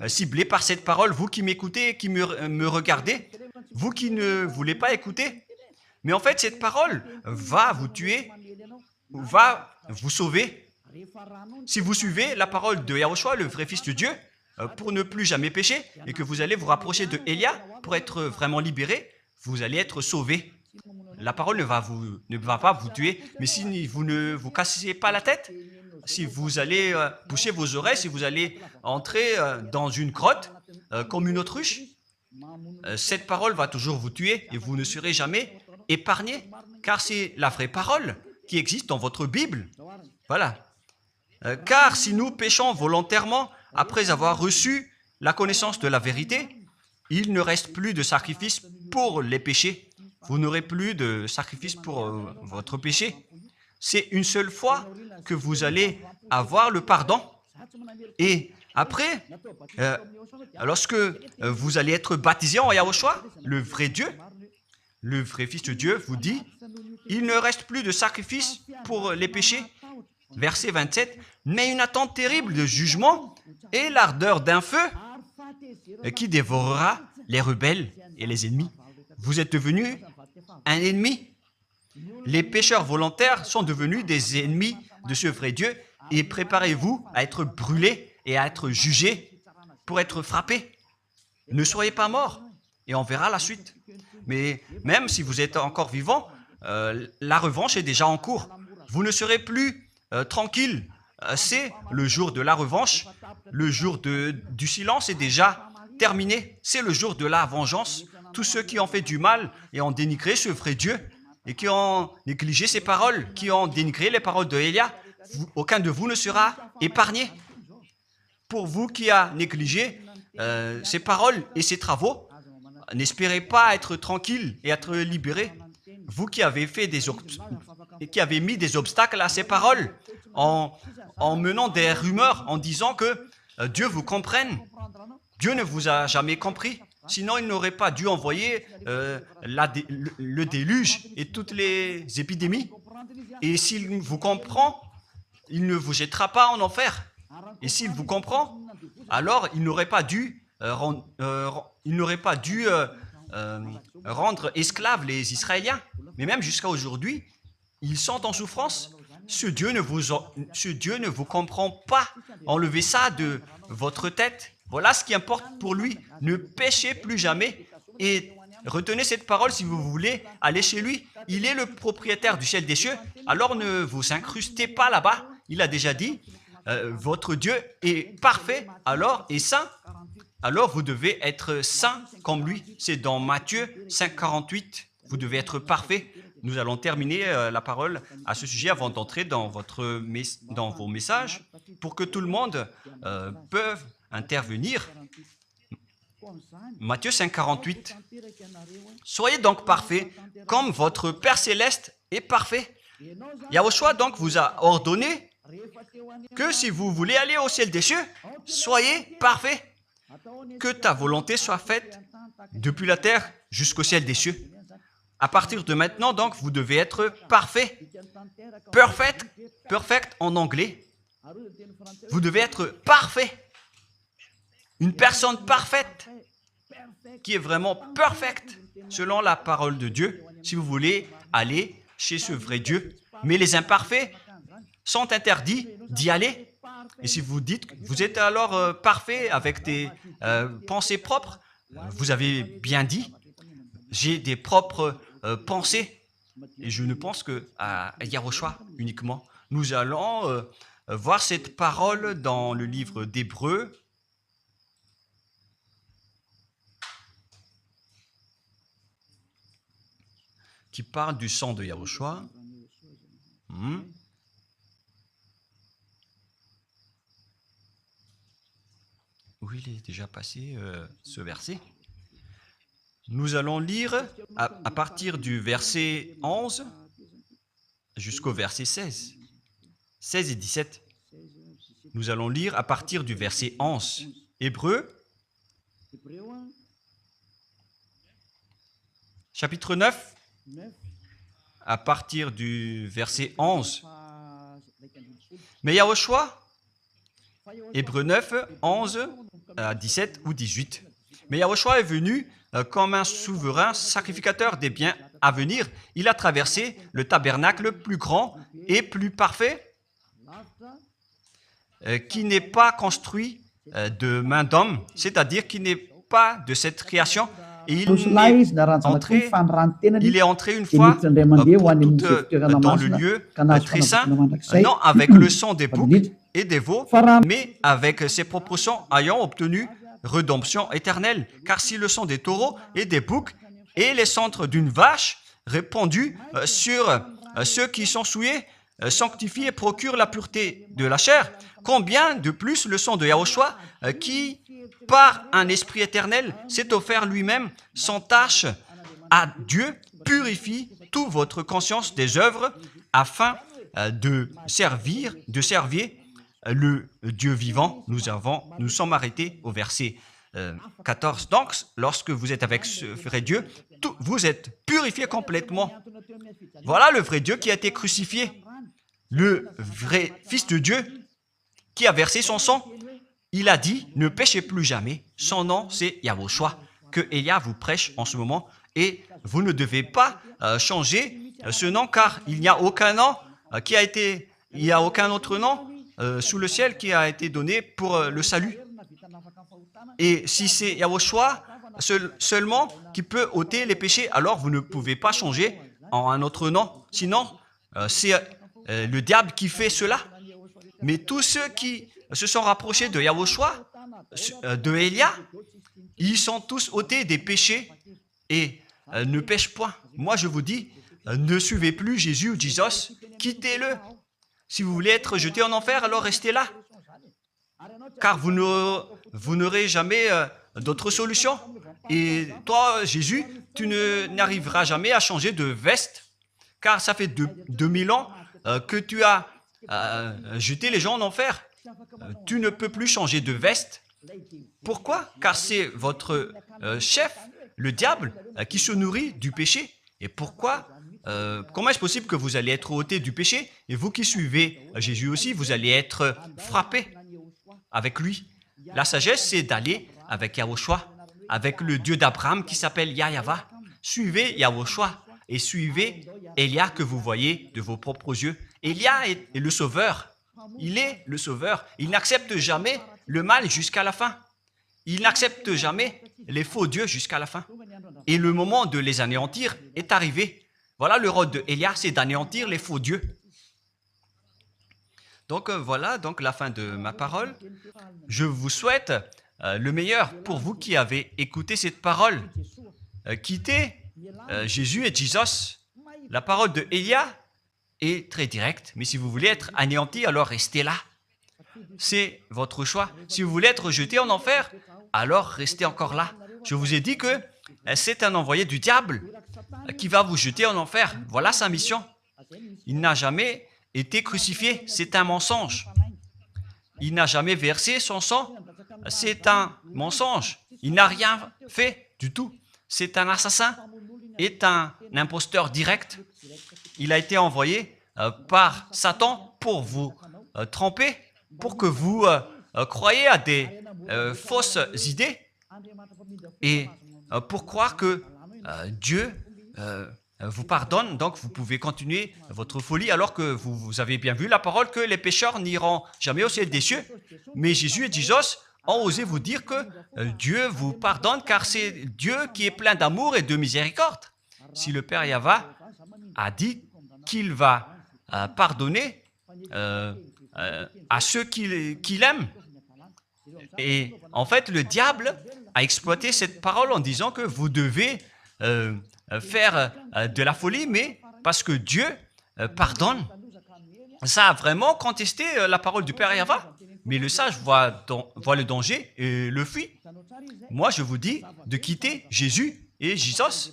ciblé par cette parole, vous qui m'écoutez, qui me regardez, vous qui ne voulez pas écouter. Mais en fait, cette parole va vous tuer, va vous sauver. Si vous suivez la parole de Yahushua, le vrai Fils de Dieu, pour ne plus jamais pécher, et que vous allez vous rapprocher de Élia pour être vraiment libéré, vous allez être sauvé. La parole ne va pas vous tuer, mais si vous ne vous cassez pas la tête, si vous allez boucher vos oreilles, si vous allez entrer dans une grotte comme une autruche, cette parole va toujours vous tuer et vous ne serez jamais épargné, car c'est la vraie parole qui existe dans votre Bible. Voilà. Car si nous péchons volontairement après avoir reçu la connaissance de la vérité, il ne reste plus de sacrifice pour les péchés. Vous n'aurez plus de sacrifice pour votre péché. C'est une seule fois que vous allez avoir le pardon. Et après, lorsque vous allez être baptisé en Yahushua, le vrai Dieu, le vrai Fils de Dieu vous dit, il ne reste plus de sacrifice pour les péchés. Verset 27, mais une attente terrible de jugement et l'ardeur d'un feu qui dévorera les rebelles et les ennemis. Vous êtes devenu un ennemi. Les pécheurs volontaires sont devenus des ennemis de ce vrai Dieu et préparez-vous à être brûlés et à être jugés pour être frappés. Ne soyez pas morts et on verra la suite. Mais même si vous êtes encore vivant, la revanche est déjà en cours. Vous ne serez plus tranquille. C'est le jour de la revanche. Le jour du silence est déjà terminé. C'est le jour de la vengeance. Tous ceux qui ont fait du mal et ont dénigré ce vrai Dieu et qui ont négligé ses paroles, qui ont dénigré les paroles de Élia, aucun de vous ne sera épargné. Pour vous qui avez négligé ses paroles et ses travaux, n'espérez pas être tranquille et être libéré. Vous qui avez mis des obstacles à ces paroles en menant des rumeurs, en disant que Dieu vous comprenne. Dieu ne vous a jamais compris. Sinon, il n'aurait pas dû envoyer le déluge et toutes les épidémies. Et s'il vous comprend, il ne vous jettera pas en enfer. Et s'il vous comprend, alors il n'aurait pas dû rendre esclaves les Israéliens. Mais même jusqu'à aujourd'hui, ils sont en souffrance. Ce Dieu ne vous comprend pas. Enlevez ça de votre tête. Voilà ce qui importe pour lui. Ne péchez plus jamais et retenez cette parole si vous voulez aller chez lui. Il est le propriétaire du ciel des cieux. Alors ne vous incrustez pas là-bas. Il a déjà dit, votre Dieu est parfait alors et saint. Alors vous devez être saint comme lui. C'est dans Matthieu 5, 48. Vous devez être parfait. Nous allons terminer la parole à ce sujet avant d'entrer dans vos messages pour que tout le monde peut intervenir. Matthieu 5, 48. Soyez donc parfaits comme votre Père Céleste est parfait. Yahushua donc vous a ordonné que si vous voulez aller au ciel des cieux, soyez parfaits. Que ta volonté soit faite depuis la terre jusqu'au ciel des cieux. À partir de maintenant, donc, vous devez être parfait. Perfect en anglais. Vous devez être parfait. Une personne parfaite, qui est vraiment parfaite, selon la parole de Dieu, si vous voulez aller chez ce vrai Dieu. Mais les imparfaits sont interdits d'y aller. Et si vous dites que vous êtes alors parfait avec des pensées propres, vous avez bien dit, j'ai des propres pensées. Et je ne pense qu'à Yahushua uniquement. Nous allons voir cette parole dans le livre d'Hébreux. Qui parle du sang de Yahushua. Où il est déjà passé ce verset. Nous allons lire à partir du verset 11 jusqu'au verset 16. 16 et 17. Nous allons lire à partir du verset 11. Hébreux, chapitre 9, à partir du verset 11. Mais Yahushua, Hébreux 9, 11 à 17 ou 18. Mais Yahushua est venu comme un souverain sacrificateur des biens à venir. Il a traversé le tabernacle plus grand et plus parfait, qui n'est pas construit de main d'homme, c'est-à-dire qui n'est pas de cette création. Et il est entré une fois pour toutes dans le lieu très saint, non avec le sang des boucs et des veaux, mais avec ses propres sangs, ayant obtenu rédemption éternelle. Car si le sang des taureaux et des boucs et les cendres d'une vache répandus sur ceux qui sont souillés, sanctifient et procurent la pureté de la chair, combien de plus le sang de Yahushua qui, par un esprit éternel, s'est offert lui-même sans tâche à Dieu, purifie toute votre conscience des œuvres afin de servir le Dieu vivant. Nous sommes arrêtés au verset 14. Donc, lorsque vous êtes avec ce vrai Dieu, vous êtes purifié complètement. Voilà le vrai Dieu qui a été crucifié. Le vrai Fils de Dieu qui a versé son sang. Il a dit, ne péchez plus jamais. Son nom, c'est Yahushua, que Elia vous prêche en ce moment. Et vous ne devez pas changer ce nom, car il n'y a aucun nom il n'y a aucun autre nom sous le ciel qui a été donné pour le salut. Et si c'est Yahushua seulement qui peut ôter les péchés, alors vous ne pouvez pas changer en un autre nom. Sinon, c'est le diable qui fait cela. Mais tous ceux qui se sont rapprochés de Yahushua, de Elia, ils sont tous ôtés des péchés et ne pêchent point. Moi, je vous dis, ne suivez plus Jésus ou Jesus, quittez-le. Si vous voulez être jeté en enfer, alors restez là. Car vous n'aurez jamais d'autre solution. Et toi, Jésus, tu n'arriveras jamais à changer de veste, car ça fait 2000 ans que tu as jeté les gens en enfer. Tu ne peux plus changer de veste. Pourquoi? Car c'est votre chef, le diable, qui se nourrit du péché. Et pourquoi? Comment est-ce possible que vous allez être ôté du péché et vous qui suivez Jésus aussi, vous allez être frappé avec lui? La sagesse, c'est d'aller avec Yahushua, avec le Dieu d'Abraham qui s'appelle Yahva. Suivez Yahushua et suivez Elia que vous voyez de vos propres yeux. Elia est le sauveur. Il est le sauveur. Il n'accepte jamais le mal jusqu'à la fin. Il n'accepte jamais les faux dieux jusqu'à la fin. Et le moment de les anéantir est arrivé. Voilà le rôle de Elia, c'est d'anéantir les faux dieux. Donc voilà donc la fin de ma parole. Je vous souhaite le meilleur pour vous qui avez écouté cette parole. Quittez Jésus et Jesus. La parole de Elia est très directe, mais si vous voulez être anéanti, alors restez là. C'est votre choix. Si vous voulez être jeté en enfer, alors restez encore là. Je vous ai dit que c'est un envoyé du diable qui va vous jeter en enfer. Voilà sa mission. Il n'a jamais été crucifié. C'est un mensonge. Il n'a jamais versé son sang. C'est un mensonge. Il n'a rien fait du tout. C'est un assassin. Est un imposteur direct. Il a été envoyé par Satan pour vous tromper pour que vous croyez à des fausses idées et pour croire que Dieu vous pardonne, donc vous pouvez continuer votre folie alors que vous avez bien vu la parole que les pécheurs n'iront jamais au ciel des cieux. Mais Jésus et Jesus ont osé vous dire que Dieu vous pardonne car c'est Dieu qui est plein d'amour et de miséricorde. Si le Père Yahva a dit qu'il va pardonner à ceux qu'il aime, et en fait le diable a exploité cette parole en disant que vous devez faire de la folie, mais parce que Dieu pardonne. Ça a vraiment contesté la parole du Père Yahva, mais le sage voit le danger et le fuit. Moi, je vous dis de quitter Jésus et Jesus.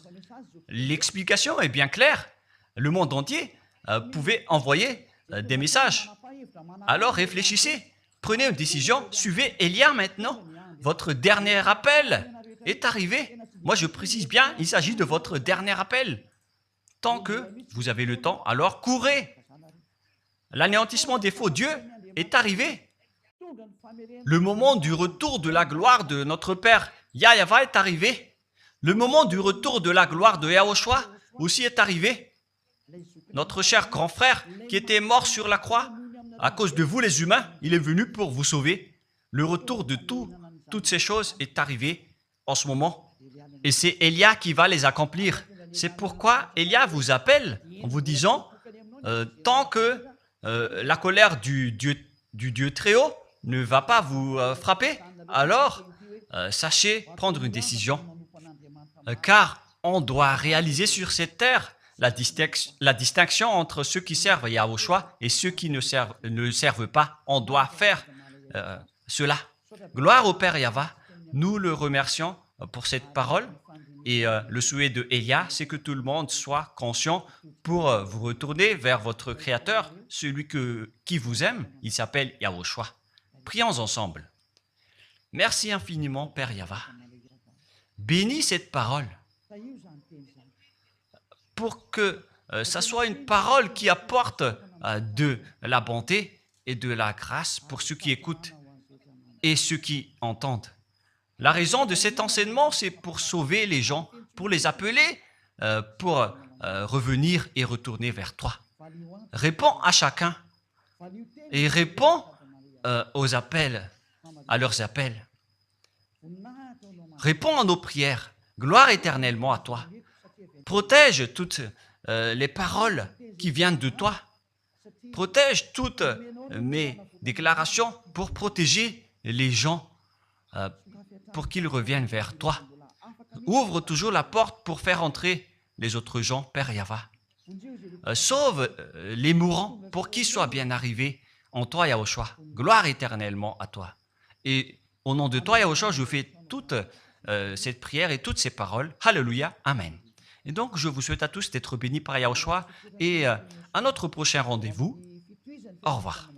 L'explication est bien claire. Le monde entier pouvait envoyer des messages. Alors réfléchissez, prenez une décision, suivez Élia maintenant. Votre dernier appel est arrivé. Moi, je précise bien, il s'agit de votre dernier appel. Tant que vous avez le temps, alors courez. L'anéantissement des faux dieux est arrivé. Le moment du retour de la gloire de notre Père Yahva est arrivé. Le moment du retour de la gloire de Yahushua aussi est arrivé. Notre cher grand frère qui était mort sur la croix, à cause de vous les humains, il est venu pour vous sauver. Le retour de toutes ces choses est arrivé en ce moment. Et c'est Élia qui va les accomplir. C'est pourquoi Élia vous appelle en vous disant, tant que la colère du Dieu très haut ne va pas vous frapper, alors sachez prendre une décision. Car on doit réaliser sur cette terre la distinction entre ceux qui servent Yahushua et ceux qui ne servent pas. On doit faire cela. Gloire au Père Yahva. Nous le remercions pour cette parole. Et le souhait de Élia, c'est que tout le monde soit conscient pour vous retourner vers votre Créateur, celui qui vous aime. Il s'appelle Yahushua. Prions ensemble. Merci infiniment, Père Yahva. Bénis cette parole pour que ça soit une parole qui apporte de la bonté et de la grâce pour ceux qui écoutent et ceux qui entendent. La raison de cet enseignement, c'est pour sauver les gens, pour les appeler, pour revenir et retourner vers toi. Réponds à chacun et réponds aux appels, à leurs appels. Réponds à nos prières. Gloire éternellement à toi. Protège toutes les paroles qui viennent de toi. Protège toutes mes déclarations pour protéger les gens, pour qu'ils reviennent vers toi. Ouvre toujours la porte pour faire entrer les autres gens, Père Yahva. Sauve les mourants pour qu'ils soient bien arrivés en toi, Yahushua. Gloire éternellement à toi. Et au nom de toi, Yahushua, je fais toute cette prière et toutes ces paroles. Alléluia. Amen. Et donc, je vous souhaite à tous d'être bénis par Yahushua et à notre prochain rendez-vous. Au revoir.